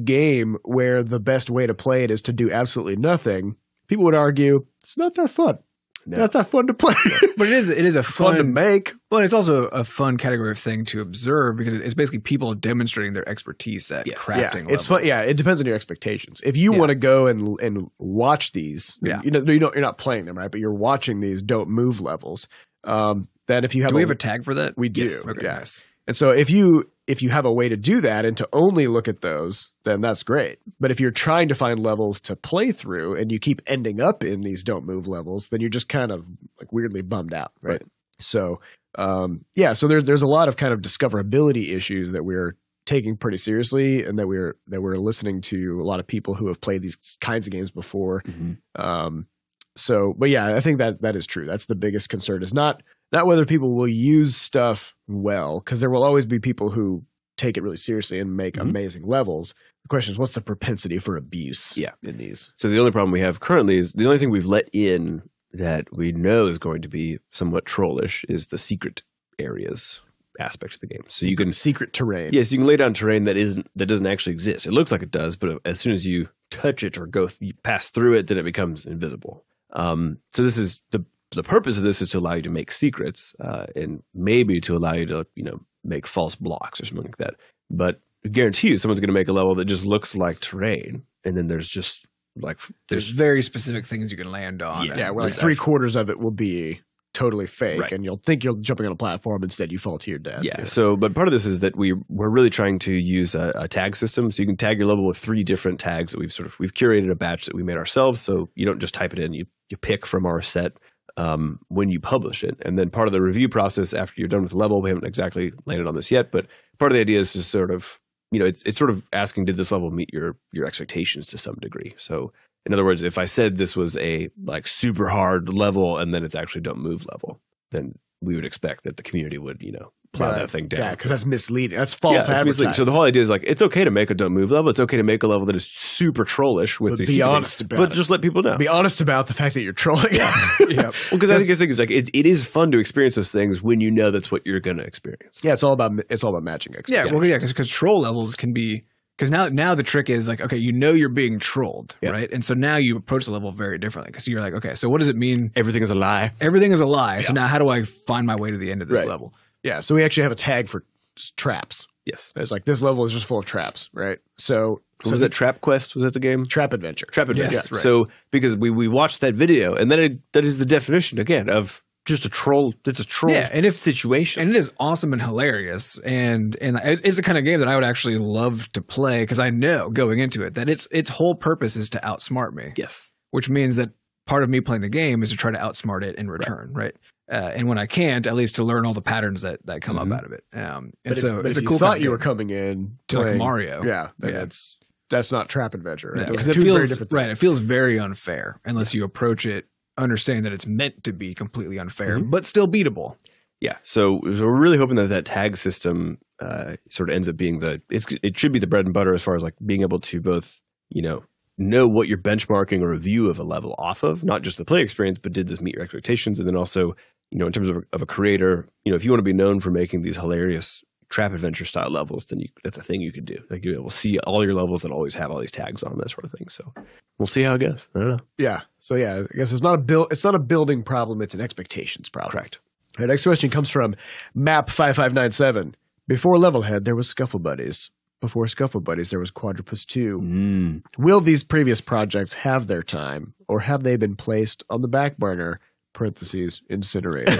game where the best way to play it is to do absolutely nothing, people would argue it's not that fun. No. That's not fun to play. But it is a fun to make. But it's also a fun category of thing to observe because it's basically people demonstrating their expertise at crafting levels. It's fun. Yeah, it depends on your expectations. If you want to go and watch these, you're not playing them, right? But you're watching these don't move levels. Then if you have we have a tag for that? We do. Yes. Okay, yes. And so if you have a way to do that and to only look at those, then that's great. But if you're trying to find levels to play through and you keep ending up in these don't move levels, then you're just kind of like weirdly bummed out, right? So, so there's a lot of kind of discoverability issues that we're taking pretty seriously, and that we're listening to a lot of people who have played these kinds of games before. But yeah, I think that is true. That's the biggest concern, is not whether people will use stuff well, because there will always be people who take it really seriously and make amazing levels. The question is, what's the propensity for abuse in these? So the only problem we have currently is the only thing we've let in that we know is going to be somewhat trollish is the secret areas aspect of the game. So you can secret terrain. Yes, you can lay down terrain that doesn't actually exist. It looks like it does, but as soon as you touch it or you pass through it, then it becomes invisible. So this is the purpose of this is to allow you to make secrets, and maybe to allow you to make false blocks or something like that. But I guarantee you, someone's going to make a level that just looks like terrain, and then there's just there's very specific things you can land on. Yeah, where like 3/4 of it will be totally fake, and you'll think you're jumping on a platform, instead you fall to your death. Yeah. So, but part of this is that we're really trying to use a tag system. So you can tag your level with 3 different tags that we've curated a batch that we made ourselves. So you don't just type it in; you pick from our set when you publish it. And then part of the review process after you're done with the level, we haven't exactly landed on this yet, but part of the idea is to sort of it's sort of asking, did this level meet your expectations to some degree? So in other words, if I said this was a super hard level and then it's actually don't move level, then we would expect that the community would, plow that thing down. Yeah, because that's misleading. That's false advertising. So the whole idea is it's okay to make a don't move level. It's okay to make a level that is super trollish with these. Be honest about it. But just let people know. Be honest about the fact that you're trolling. Yeah. Well, because I think it is fun to experience those things when you know that's what you're going to experience. Yeah, it's all about matching experience. Yeah, because troll levels can be. Because now the trick is okay, you're being trolled, right? And so now you approach the level very differently, because you're like, okay, so what does it mean? Everything is a lie. Everything is a lie. So now how do I find my way to the end of this level? Yeah, so we actually have a tag for traps. Yes. It's like, this level is just full of traps, right? So was it Trap Quest? Was that the game? Trap Adventure. Trap Adventure. Yes, right. So because we watched that video, and then that is the definition again of just a troll. It's a troll situation. And it is awesome and hilarious. And it's the kind of game that I would actually love to play, because I know going into it that its whole purpose is to outsmart me. Yes. Which means that part of me playing the game is to try to outsmart it in return, right? And when I can't, at least to learn all the patterns that come up out of it. But it's a cool. Thought you were coming in to like Mario. Yeah, that's not Trap Adventure. Right? Because it feels very different things. It feels very unfair unless you approach it understanding that it's meant to be completely unfair, but still beatable. Yeah. So we're really hoping that tag system sort of ends up being it should be the bread and butter as far as being able to both, know what you're benchmarking a review of a level off of, not just the play experience, but did this meet your expectations? And then also, in terms of a creator, if you want to be known for making these hilarious Trap Adventure style levels, then that's a thing you could do. You will see all your levels that always have all these tags on them, that sort of thing. So we'll see how it goes. I don't know. Yeah. So yeah, I guess it's not a building problem. It's an expectations problem. Correct. Our next question comes from Map5597. Before Levelhead, there was Scuffle Buddies. Before Scuffle Buddies, there was Quadropus 2. Will these previous projects have their time, or have they been placed on the back burner, parentheses, incinerated?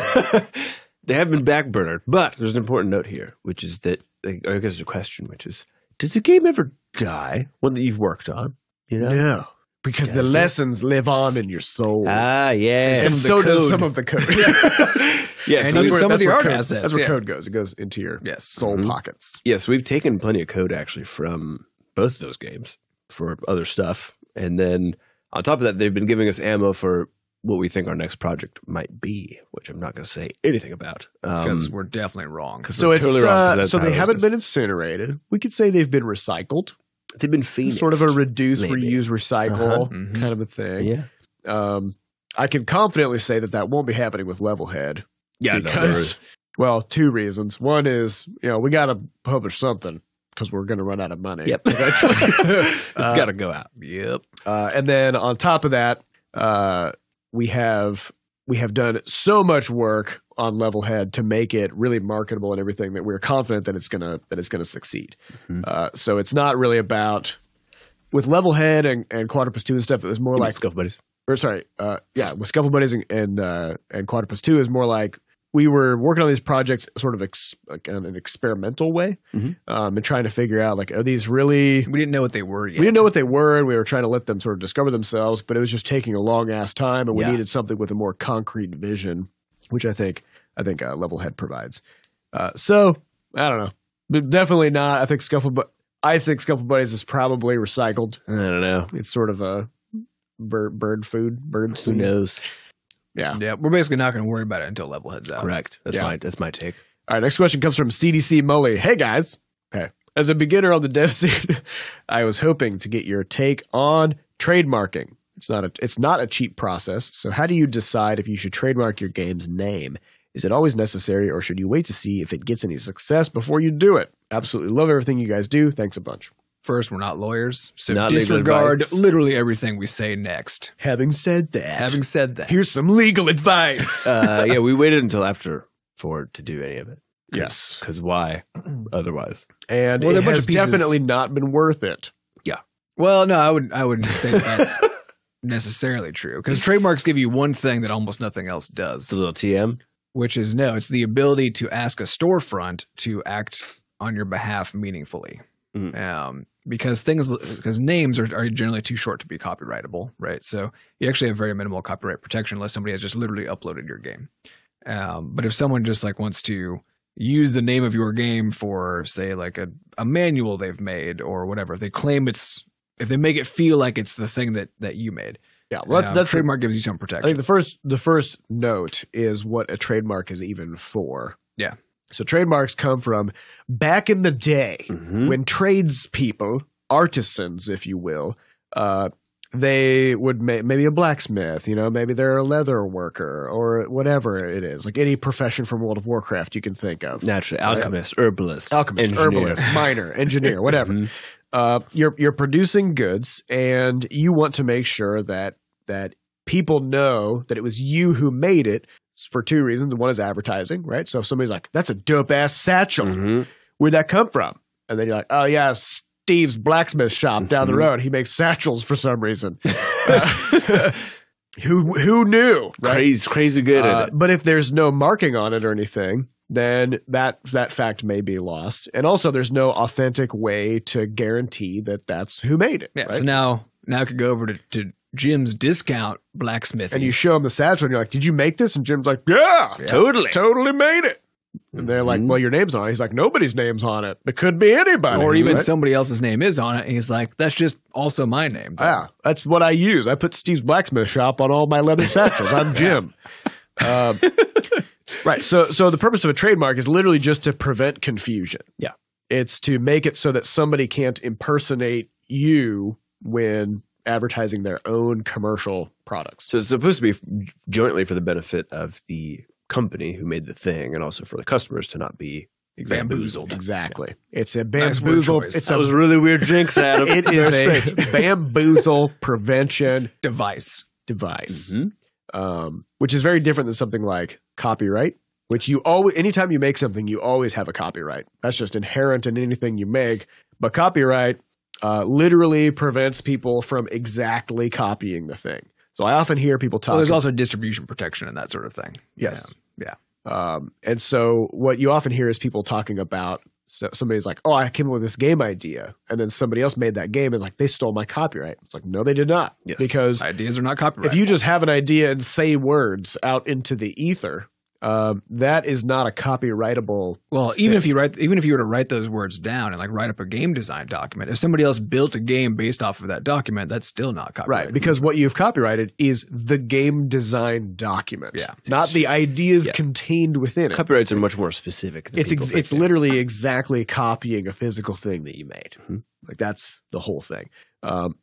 They have been backburnered, but there's an important note here, which is that, I guess there's a question, which is, does the game ever die? One that you've worked on, No, because the lessons live on in your soul. Ah, yeah. And so does some of the code. Yeah, and some of the art assets. That's where code goes. It goes into your soul pockets. Yes, we've taken plenty of code actually from both of those games for other stuff. And then on top of that, they've been giving us ammo for what we think our next project might be, which I'm not going to say anything about. Because we're definitely wrong. So it's totally wrong. So they haven't been incinerated. We could say they've been recycled. They've been phoenixed. Sort of a reduce, reuse, recycle kind of a thing. Yeah. I can confidently say that won't be happening with Levelhead. Yeah, because, well, 2 reasons. One is, we got to publish something because we're going to run out of money. Yep. It's got to go out. Yep. And then on top of that, we have done so much work on Levelhead to make it really marketable and everything that we're confident that it's gonna succeed. So it's not really about with Levelhead and Quadropus 2 and stuff. It was more like Scuffle Buddies. Or sorry, with Scuffle Buddies and Quadropus 2 is more like we were working on these projects sort of in an experimental way, and trying to figure out are these really? We didn't know what they were yet. We didn't know what they were, and we were trying to let them sort of discover themselves. But it was just taking a long ass time, and we needed something with a more concrete vision, which I think Levelhead provides. So I don't know. But definitely not. I think Scuffle Buddies is probably recycled. I don't know. It's sort of a bird food. Who knows? Yeah. Yeah, we're basically not going to worry about it until Levelhead's out. Correct. That's my take. All right, next question comes from cdcMully. Hey, guys. Okay. As a beginner on the dev scene, I was hoping to get your take on trademarking. It's not a cheap process, so how do you decide if you should trademark your game's name? Is it always necessary, or should you wait to see if it gets any success before you do it? Absolutely love everything you guys do. Thanks a bunch. First, we're not lawyers, so Not legal disregard advice. literally everything we say next. Having said that, Here's here's some legal advice. Yeah, we waited until after to do any of it. Yes. Because why otherwise? And Well, there it are a bunch has of pieces- definitely not been worth it. Well, no, I wouldn't say that's necessarily true, because trademarks give you one thing that almost nothing else does, It's a little TM. which is it's the ability to ask a storefront to act on your behalf meaningfully. Because names are generally too short to be copyrightable, right? So you actually have very minimal copyright protection unless somebody has just literally uploaded your game. But if someone just wants to use the name of your game for, say, like a manual they've made or whatever, if they make it feel like it's the thing that you made. Yeah, well, that's trademark gives you some I protection. think the first note is what a trademark is even for. Yeah. So trademarks come from back in the day when tradespeople, artisans, if you will, they would maybe a blacksmith, maybe they're a leather worker or whatever it is, like any profession from World of Warcraft you can think of. Naturally, alchemist, herbalist, Alchemist, engineer. herbalist, miner, engineer, whatever. You're producing goods, and you want to make sure that people know that it was you who made it for two reasons. One is advertising, right? So if somebody's like, "That's a dope ass satchel," where'd that come from? And then you're like, "Oh yeah, Steve's blacksmith shop down the road. He makes satchels for some reason." Who knew? Right? Crazy good at it. But if there's no marking on it or anything, then that fact may be lost. And also, there's no authentic way to guarantee that that's who made it. Yeah. Right? So now I could go over to Jim's discount blacksmith, And you show him the satchel, and you're like, "Did you make this?" And Jim's like, "Yeah, totally made it." And they're like, "Well, your name's on it." He's like, "Nobody's name's on it. It could be anybody." or even right? somebody else's name is on it, and he's like, "That's just also my name." Yeah, that's what I use. I put Steve's blacksmith shop on all my leather satchels. I'm Jim. Right. So the purpose of a trademark is literally just to prevent confusion. Yeah. It's to make it so that somebody can't impersonate you when advertising their own commercial products. So it's supposed to be jointly for the benefit of the company who made the thing, and also for the customers to not be bamboozled. Exactly. It's a Nice word bamboozle. choice. It's That was a really weird jinx, Adam. it is a bamboozle prevention device. device, which is very different than something like copyright, which you always, anytime you make something, you always have a copyright. That's just inherent in anything you make. But copyright literally prevents people from exactly copying the thing. So I often hear people talk. Well, there's also distribution protection and that sort of thing. Yes. Yeah. And so what you often hear is people talking about, so somebody's like, "Oh, I came up with this game idea," and then somebody else made that game, and like they stole my copyright. It's like, no, they did not. Yes. Because Ideas are not copyrighted. if you just have an idea and say words out into the ether, that is not a copyrightable. Well, even if you were to write those words down and write up a game design document, if somebody else built a game based off of that document, that's still not copyrighted. Right, because what you've copyrighted is the game design document, Yeah. not the ideas contained within it. Copyrights are much more specific. Than people think It's they literally exactly copying a physical thing that you made. Like that's the whole thing.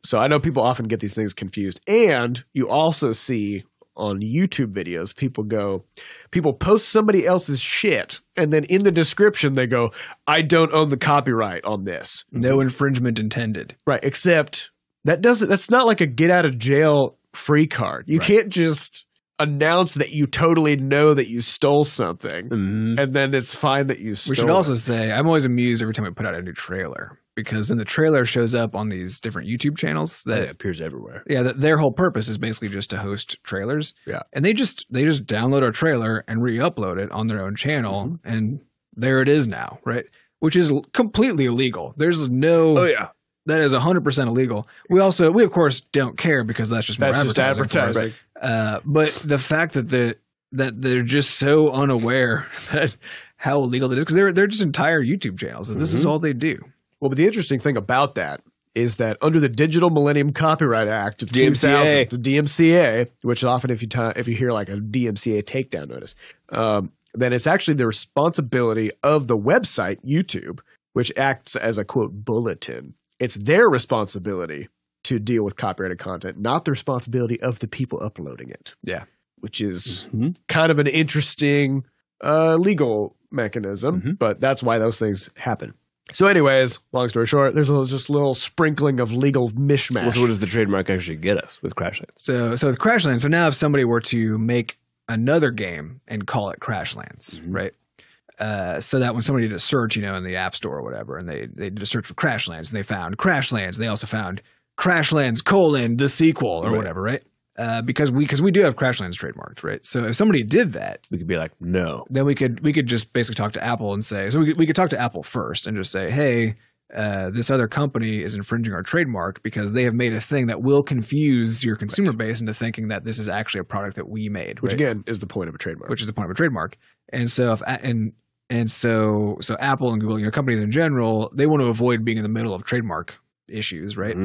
So I know people often get these things confused, and you also see on YouTube videos, people post somebody else's shit, and then in the description they go, "I don't own the copyright on this." No infringement intended. Right, except that's not like a get out of jail free card. You can't just announce that you totally know that you stole something, and then it's fine that you stole We should also it. say, I'm always amused every time we put out a new trailer, because then the trailer shows up on these different YouTube channels that it appears everywhere. their whole purpose is basically just to host trailers. Yeah. And they just download our trailer and re-upload it on their own channel, and there it is now, right? Which is completely illegal. There's no that is 100% illegal. We of course don't care, because that's just more advertising. For us. But the fact that they're just so unaware that how illegal it is because they're just entire YouTube channels and this is all they do. Well, but the interesting thing about that is that under the Digital Millennium Copyright Act of 2000, the DMCA, which often if you hear like a DMCA takedown notice, then it's actually the responsibility of the website YouTube, which acts as a quote bulletin. It's their responsibility to deal with copyrighted content, not the responsibility of the people uploading it. Yeah, which is kind of an interesting legal mechanism, but that's why those things happen. So anyways, long story short, there's just a little sprinkling of legal mishmash. Well, so what does the trademark actually get us with Crashlands? So with Crashlands, so now if somebody were to make another game and call it Crashlands, right? So that when somebody did a search, in the App Store or whatever, and they did a search for Crashlands and they found Crashlands, they also found Crashlands: the sequel or whatever, right? Because we do have Crashlands trademarked, right? So if somebody did that, we could be like, no. Then we could just basically talk to Apple and say, so we could talk to Apple first and just say, hey, this other company is infringing our trademark because they have made a thing that will confuse your consumer base into thinking that this is actually a product that we made, which again is the point of a trademark. Which is the point of a trademark. And so so Apple and Google, companies in general, they want to avoid being in the middle of trademark issues, right?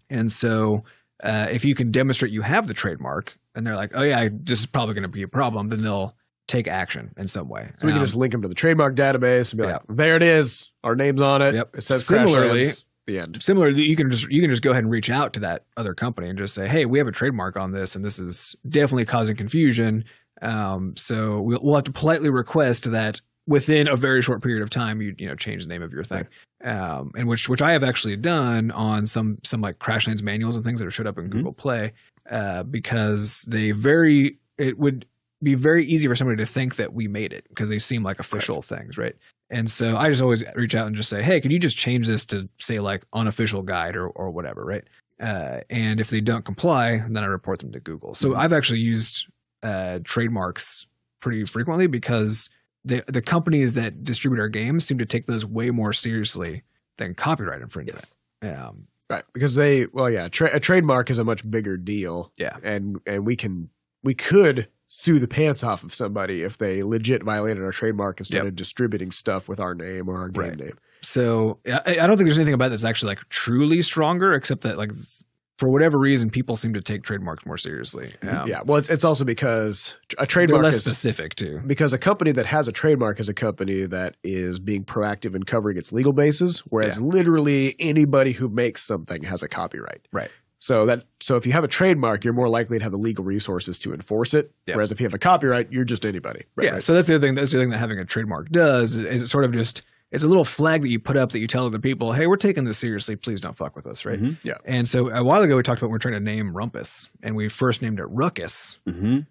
And so if you can demonstrate you have the trademark and they're like, oh yeah, this is probably going to be a problem, then they'll take action in some way. So we can just link them to the trademark database and be like, there it is. Our name's on it. Yep. It says similarly, Crashlands. The end. Similarly, you can just go ahead and reach out to that other company and just say, hey, we have a trademark on this and this is definitely causing confusion. So we'll have to politely request that within a very short period of time, you change the name of your thing. And which I have actually done on some like Crashlands manuals and things that have showed up in Google Play, because it would be very easy for somebody to think that we made it because they seem like official things, right? And so I just always reach out and just say, hey, can you just change this to say like unofficial guide or whatever, right? And if they don't comply, then I report them to Google. So I've actually used trademarks pretty frequently because the companies that distribute our games seem to take those way more seriously than copyright infringement. Yes. Right. Because a trademark is a much bigger deal. Yeah. And we could sue the pants off of somebody if they legit violated our trademark and started distributing stuff with our name or our game name. So I don't think there's anything about this actually like truly stronger, except that like for whatever reason, people seem to take trademarks more seriously. Well, it's also because a trademark is less specific too. Because a company that has a trademark is a company that is being proactive in covering its legal bases, whereas literally anybody who makes something has a copyright. Right. So if you have a trademark, you're more likely to have the legal resources to enforce it. Yeah. Whereas if you have a copyright, you're just anybody. Right? So that's the other thing. That's the thing that having a trademark does is it sort of just. It's a little flag that you put up that you tell other people, hey, we're taking this seriously. Please don't fuck with us, right? Yeah. And so a while ago, we talked about we're trying to name Rumpus, and we first named it Ruckus. And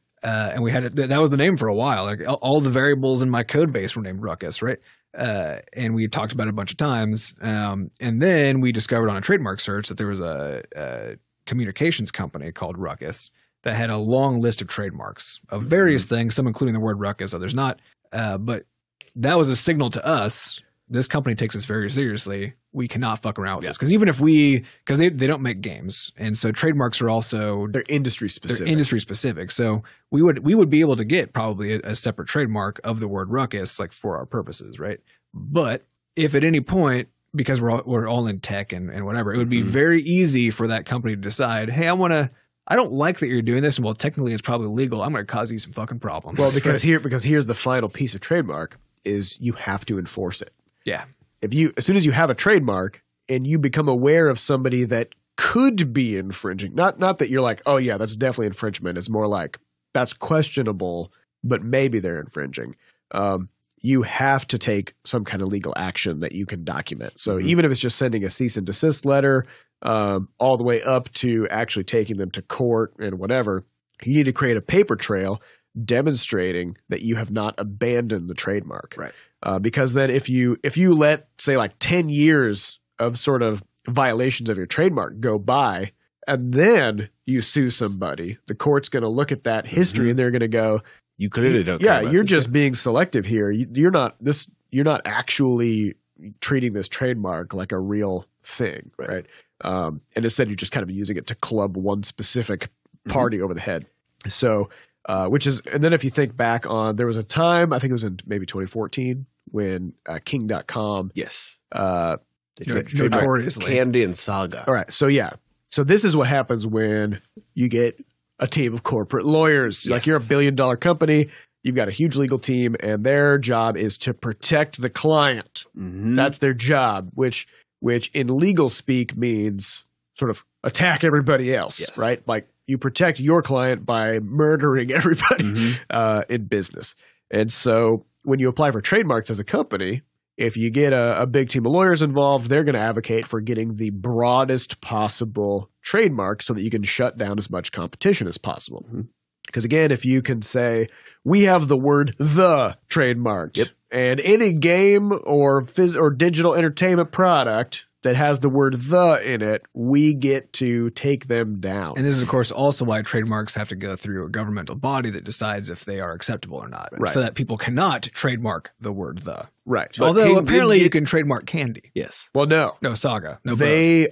we had that was the name for a while. Like all the variables in my code base were named Ruckus, right? And we talked about it a bunch of times. And then we discovered on a trademark search that there was a communications company called Ruckus that had a long list of trademarks of various things, some including the word Ruckus, others not. But that was a signal to us. This company takes us very seriously. We cannot fuck around with this. Because even if because they don't make games. And so trademarks are also... They're industry specific. So we would be able to get probably a separate trademark of the word ruckus, like for our purposes, right? But if at any point, because we're all in tech and whatever, it would be very easy for that company to decide, hey, I don't like that you're doing this. And well, technically it's probably legal. I'm going to cause you some fucking problems. Well, because here's the final piece of trademark is you have to enforce it. Yeah. As soon as you have a trademark and you become aware of somebody that could be infringing, not that you're like, oh yeah, that's definitely infringement. It's more like that's questionable, but maybe they're infringing. You have to take some kind of legal action that you can document. So even if it's just sending a cease and desist letter, all the way up to actually taking them to court and whatever, you need to create a paper trail demonstrating that you have not abandoned the trademark. Right. Because then if you let, say, like 10 years of sort of violations of your trademark go by and then you sue somebody, the court's going to look at that history and they're going to go, you clearly don't. Yeah, you're just being selective here. You're not actually treating this trademark like a real thing, right? And instead you're just kind of using it to club one specific party over the head. So, and then if you think back on, there was a time, I think it was in maybe 2014, when King.com. Yes. Notoriously. Candy and Saga. All right. So, yeah. So this is what happens when you get a team of corporate lawyers. Yes. Like you're a $1 billion company. You've got a huge legal team, and their job is to protect the client. Mm-hmm. That's their job, which in legal speak means sort of attack everybody else, Yes. right? Like you protect your client by murdering everybody in business. And so when you apply for trademarks as a company, if you get a big team of lawyers involved, they're going to advocate for getting the broadest possible trademark so that you can shut down as much competition as possible. Because again, if you can say, we have the word "the" trademarked, and any game or digital entertainment product that has the word "the" in it, we get to take them down. And this is, of course, also why trademarks have to go through a governmental body that decides if they are acceptable or not. Right. So that people cannot trademark the word "the." Right. But Although King apparently did you can trademark candy. Yes. Well, no. No, Saga. No, They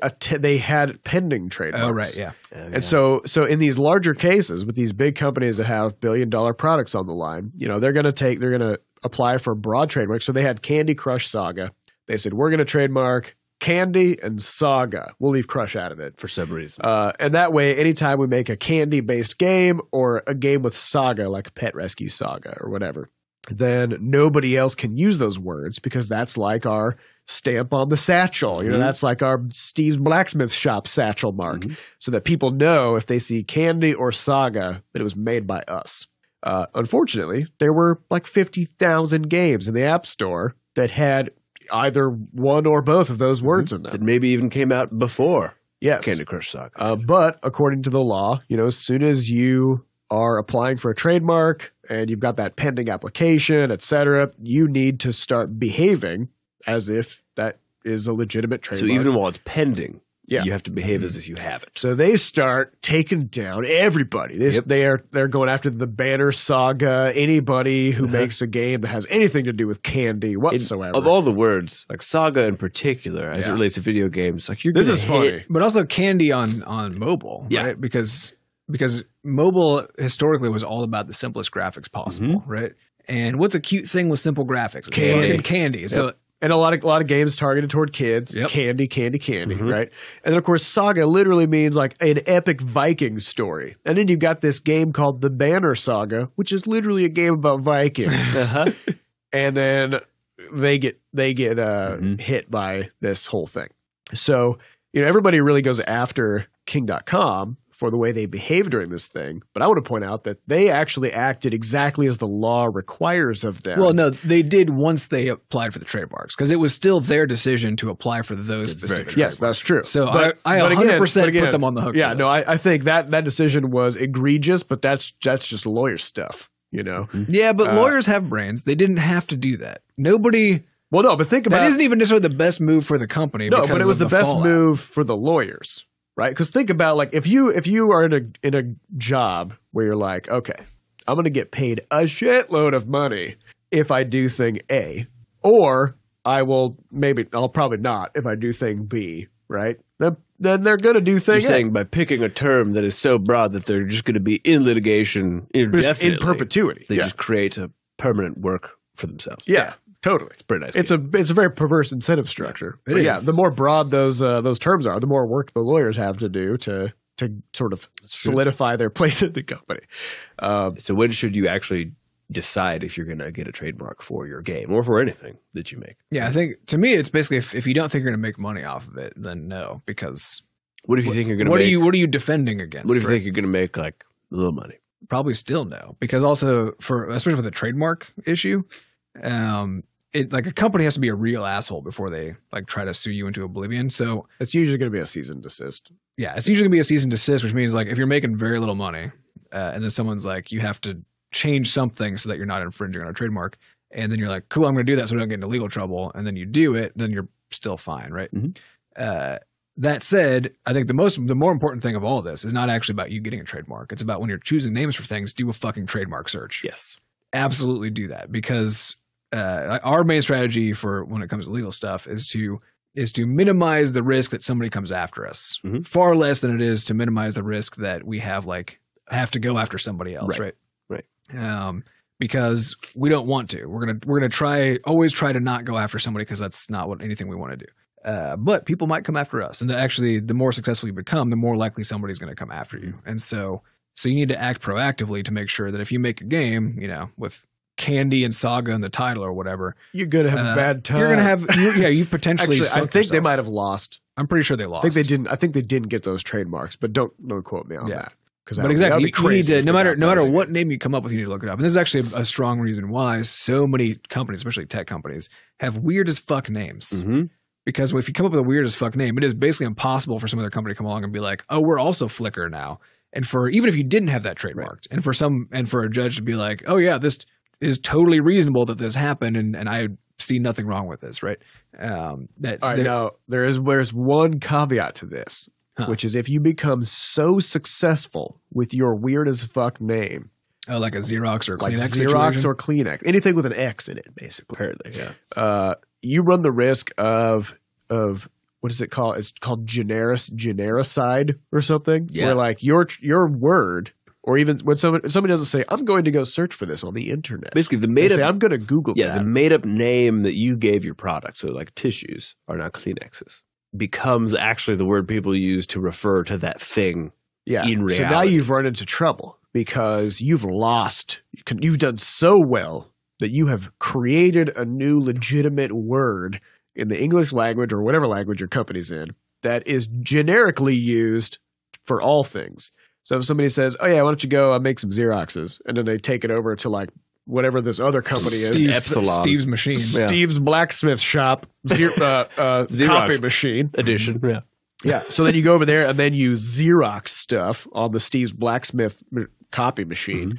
had pending trademarks. Oh, right, yeah. And so in these larger cases with these big companies that have $1 billion products on the line, they're going to apply for broad trademarks. So they had Candy Crush Saga. They said, we're going to trademark Candy and Saga. We'll leave Crush out of it. For some reason. And that way, anytime we make a candy-based game or a game with Saga, like Pet Rescue Saga or whatever, then nobody else can use those words because that's like our stamp on the satchel. That's like our Steve's Blacksmith Shop satchel mark, so that people know if they see Candy or Saga that it was made by us. Unfortunately, there were like 50,000 games in the App Store that had either one or both of those words in them. That maybe even came out before Candy Crush Saga. But according to the law, as soon as you are applying for a trademark and you've got that pending application, et cetera, you need to start behaving as if that is a legitimate trademark. So even while it's pending, you have to behave as if you have it. So they start taking down everybody. They're going after the Banner Saga, anybody who makes a game that has anything to do with candy whatsoever. Of all the words, like Saga in particular, as it relates to video games, like this is funny. But also candy on mobile, right? Because mobile historically was all about the simplest graphics possible, right? And what's a cute thing with simple graphics? Candy. So and a lot of games targeted toward kids. Candy, right? And then of course Saga literally means like an epic Viking story. And then you've got this game called the Banner Saga, which is literally a game about Vikings. And then they get hit by this whole thing. So everybody really goes after King.com for the way they behaved during this thing. But I want to point out that they actually acted exactly as the law requires of them. Well, no, they did once they applied for the trademarks because it was still their decision to apply for those specific. Yes, that's true. So I 100% put them on the hook. Yeah, no, I think that decision was egregious, but that's just lawyer stuff, Yeah, but lawyers have brains. They didn't have to do that. Nobody. Well, no, but think about that isn't even necessarily the best move for the company. No, but it was the best fallout. move for the lawyers. Right? Because think about like if you are in a job where you're like, okay, I'm going to get paid a shitload of money if I do thing A, or I'll probably not if I do thing B, right? Then they're going to do thing A. You're saying by picking a term that is so broad that they're just going to be in litigation indefinitely. In perpetuity. They just create a permanent work for themselves. Yeah. Totally, it's pretty nice. It's a very perverse incentive structure. It is. Yeah, the more broad those terms are, the more work the lawyers have to do to sort of solidify their place in the company. So when should you actually decide if you're going to get a trademark for your game or for anything that you make? Yeah, I think to me it's basically if you don't think you're going to make money off of it, then no. Because what if you think you're going to? What are you defending against? What if you think you're going to make like a little money? Probably still no, because also especially with a trademark issue. Like a company has to be a real asshole before they like try to sue you into oblivion. So it's usually going to be a cease and desist. Yeah, it's usually going to be a cease and desist, which means like if you're making very little money, and then someone's like, you have to change something so that you're not infringing on a trademark, and then you're like, cool, I'm going to do that so we don't get into legal trouble, and then you do it, then you're still fine, right? That said, I think the more important thing of all this is not actually about you getting a trademark. It's about when you're choosing names for things, do a fucking trademark search. Yes, absolutely do that, because our main strategy for when it comes to legal stuff is to minimize the risk that somebody comes after us, far less than it is to minimize the risk that we have to go after somebody else, right? because we don't want to. We're gonna always try to not go after somebody because that's not anything we want to do. But people might come after us, and actually, the more successful you become, the more likely somebody's going to come after you. And so you need to act proactively to make sure that if you make a game, with Candy and Saga in the title or whatever, you're gonna have a bad time. You're gonna have, you've potentially. Actually, I think they might have lost. I'm pretty sure they lost. I think they didn't get those trademarks, but don't quote me on that. But exactly, you need to no matter what name you come up with, you need to look it up. And this is actually a strong reason why so many companies, especially tech companies, have weird as fuck names. Mm-hmm. Because if you come up with a weird as fuck name, it is basically impossible for some other company to come along and be like, "Oh, we're also Flickr now." And even if you didn't have that trademarked, and for a judge to be like, "Oh yeah, this is totally reasonable that this happened, and I see nothing wrong with this," right? Now there's one caveat to this, which is if you become so successful with your weird as fuck name, like a Xerox or like Kleenex Xerox situation? or Kleenex, anything with an X in it, basically. Apparently, yeah. You run the risk of what is it called? It's called genericide or something. Yeah. Where like your word, or even when somebody doesn't say, "I'm going to go search for this on the internet." Basically, I'm going to Google. Yeah, the made up name that you gave your product, so like tissues are now Kleenexes, becomes actually the word people use to refer to that thing. Yeah. In reality. So now you've run into trouble because you've lost. You've done so well that you have created a new legitimate word in the English language or whatever language your company's in that is generically used for all things. So if somebody says, "Oh yeah, why don't you go make some Xeroxes," and then they take it over to like whatever this other company is, Steve's machine, Steve's blacksmith shop, copy machine edition, yeah. So then you go over there and then you Xerox stuff on the Steve's blacksmith copy machine. Mm-hmm.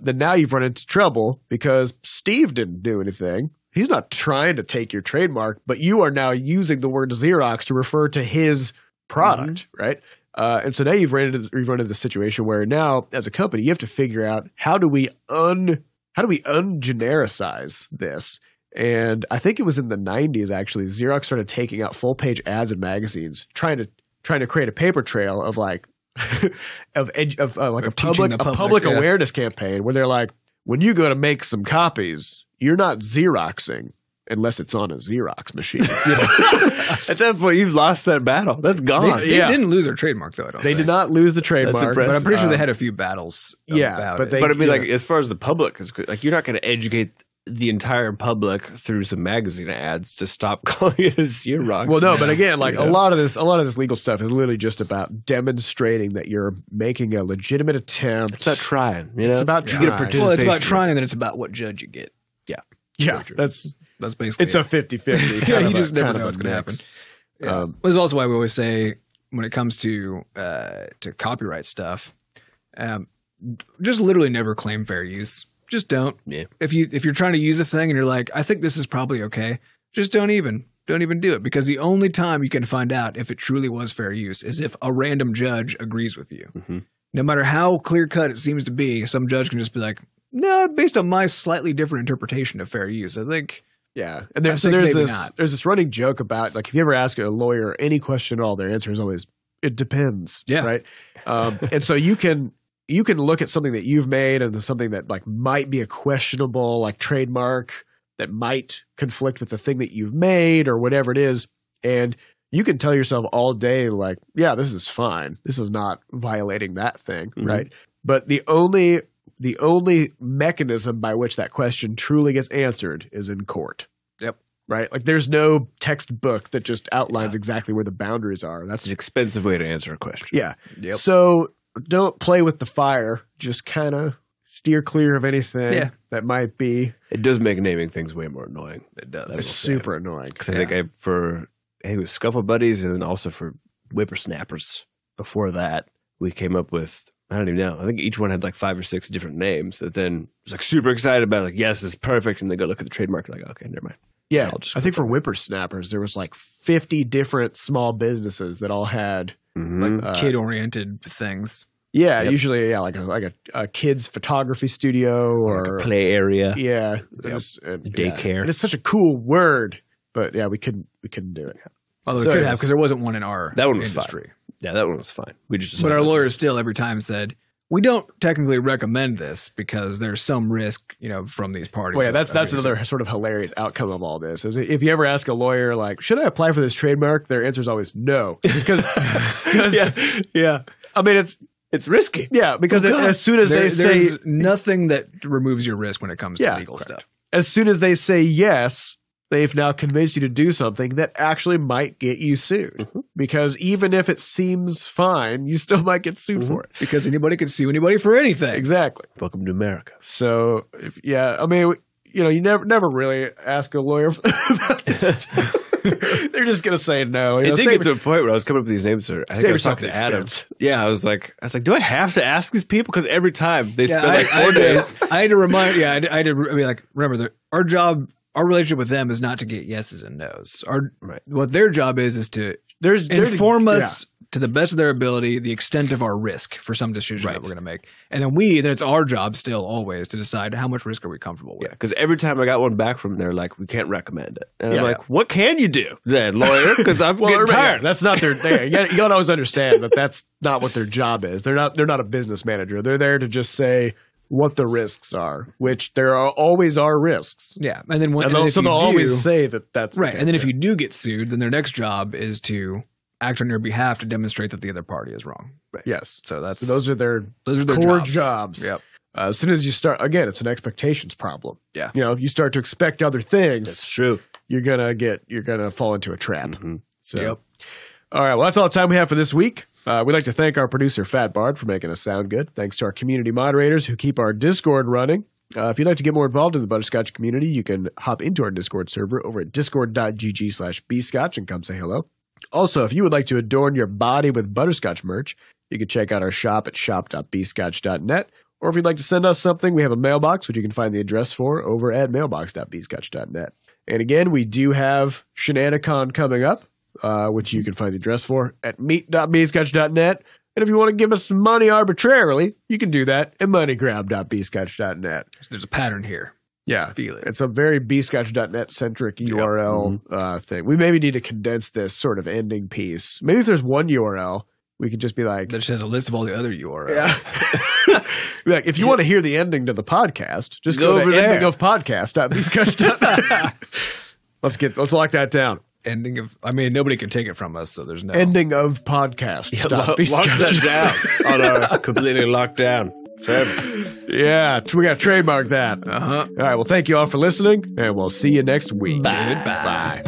Then now you've run into trouble because Steve didn't do anything. He's not trying to take your trademark, but you are now using the word Xerox to refer to his product, right? And so now you've run into the situation where now, as a company, you have to figure out how do we ungenericize this. And I think it was in the 90s actually, Xerox started taking out full page ads in magazines, trying to create a paper trail of like a public awareness campaign where they're like, when you go to make some copies, you're not Xeroxing unless it's on a Xerox machine. At that point, you've lost that battle. That's gone. They didn't lose their trademark, though. They did not lose the trademark, but I'm pretty sure they had a few battles. About it. But I mean, like as far as the public is, like you're not going to educate the entire public through some magazine ads to stop calling it a Xerox. Well, no, but again, like a lot of this legal stuff is literally just about demonstrating that you're making a legitimate attempt. It's about trying. It's about trying. You get a participation. Well, it's about trying, and then it's about what judge you get. Yeah, that's basically it's a 50-50. Yeah, you just never know what's going to happen. Yeah. This is also why we always say when it comes to copyright stuff, just literally never claim fair use. Just don't. Yeah. If you're trying to use a thing and you're like, I think this is probably okay, just don't even do it, because the only time you can find out if it truly was fair use is if a random judge agrees with you. Mm-hmm. No matter how clear cut it seems to be, some judge can just be like, no, based on my slightly different interpretation of fair use, I think. Yeah, and there's this running joke about, like, if you ever ask a lawyer any question at all, their answer is always, it depends. Yeah. Right. And so you can look at something that you've made and something that like might be a questionable like trademark that might conflict with the thing that you've made or whatever it is, and you can tell yourself all day like, yeah, this is fine. This is not violating that thing, Mm-hmm. right? But the only mechanism by which that question truly gets answered is in court. Yep. Right? Like there's no textbook that just outlines exactly where the boundaries are. That's an expensive way to answer a question. Yeah. Yep. So don't play with the fire. Just kind of steer clear of anything that might be. It does make naming things way more annoying. It does. It's super annoying. Because I think it was Scuffle Buddies, and then also for Whippersnappers before that, we came up with, I don't even know, I think each one had like 5 or 6 different names that then was like super excited about, like, yes, it's perfect. And they go look at the trademark and like, okay, never mind. Yeah. I think for Whippersnappers, there was like 50 different small businesses that all had like, kid-oriented things. Yeah, usually, like a kid's photography studio or like a play area. Yeah. Daycare. And it's such a cool word, but yeah, we couldn't do it. Although it could have, because there wasn't one in our industry. Fine. Yeah, that one was fine. We just But our lawyer still every time said, We don't technically recommend this because there's some risk, from these parties. Well, yeah, that's another sort of hilarious outcome of all this. Is if you ever ask a lawyer, like, should I apply for this trademark? Their answer is always no, because yeah. I mean, It's risky. Yeah, because as soon as they say there's nothing that removes your risk when it comes to legal stuff. As soon as they say yes, they've now convinced you to do something that actually might get you sued. Mm-hmm. Because even if it seems fine, you still might get sued for it. Because anybody can sue anybody for anything. Exactly. Welcome to America. So, I mean, you never really ask a lawyer about this. They're just gonna say no. It did get to a point where I was coming up with these names. I think I was talking to Adam. Yeah, I was like, do I have to ask these people? Because every time they spend like 4 days. I had to remind. Yeah, I had to be like, remember, our job, our relationship with them is not to get yeses and nos. What their job is to inform us to the best of their ability the extent of our risk for some decision that we're going to make, and then it's our job still always to decide how much risk are we comfortable with. Yeah, because every time I got one back from them, they're like, we can't recommend it, and I'm like, what can you do then, lawyer? Because I'm getting tired. That's not their thing. You got to always understand that that's not what their job is. They're not a business manager. They're there to just say what the risks are, which there always are risks. Yeah, and then they'll always say that's right. And then if you do get sued, then their next job is to act on your behalf to demonstrate that the other party is wrong. Right. Yes. So those are their core jobs. Yep. As soon as you start, again, it's an expectations problem. Yeah. You start to expect other things. That's true. You're gonna fall into a trap. Mm-hmm. So, all right. Well, that's all the time we have for this week. We'd like to thank our producer Fat Bard for making us sound good. Thanks to our community moderators who keep our Discord running. If you'd like to get more involved in the Butterscotch community, you can hop into our Discord server over at discord.gg/bscotch and come say hello. Also, if you would like to adorn your body with Butterscotch merch, you can check out our shop at shop.bscotch.net. Or if you'd like to send us something, we have a mailbox, which you can find the address for over at mailbox.bscotch.net. And again, we do have Shenanicon coming up, which you can find the address for at meet.bscotch.net. And if you want to give us some money arbitrarily, you can do that at moneygrab.bscotch.net. There's a pattern here. Yeah, it's a very bscotch.net centric URL thing. We maybe need to condense this sort of ending piece. Maybe if there's one URL, we could just be like... That just has a list of all the other URLs. Yeah. Like, if you want to hear the ending to the podcast, just go to endingofpodcast.bscotch.net. Let's lock that down. Nobody can take it from us, so there's no... Ending of podcast. Yeah, lock that down on our completely locked down service. Yeah, we got to trademark that. All right, well, thank you all for listening, and we'll see you next week. Bye.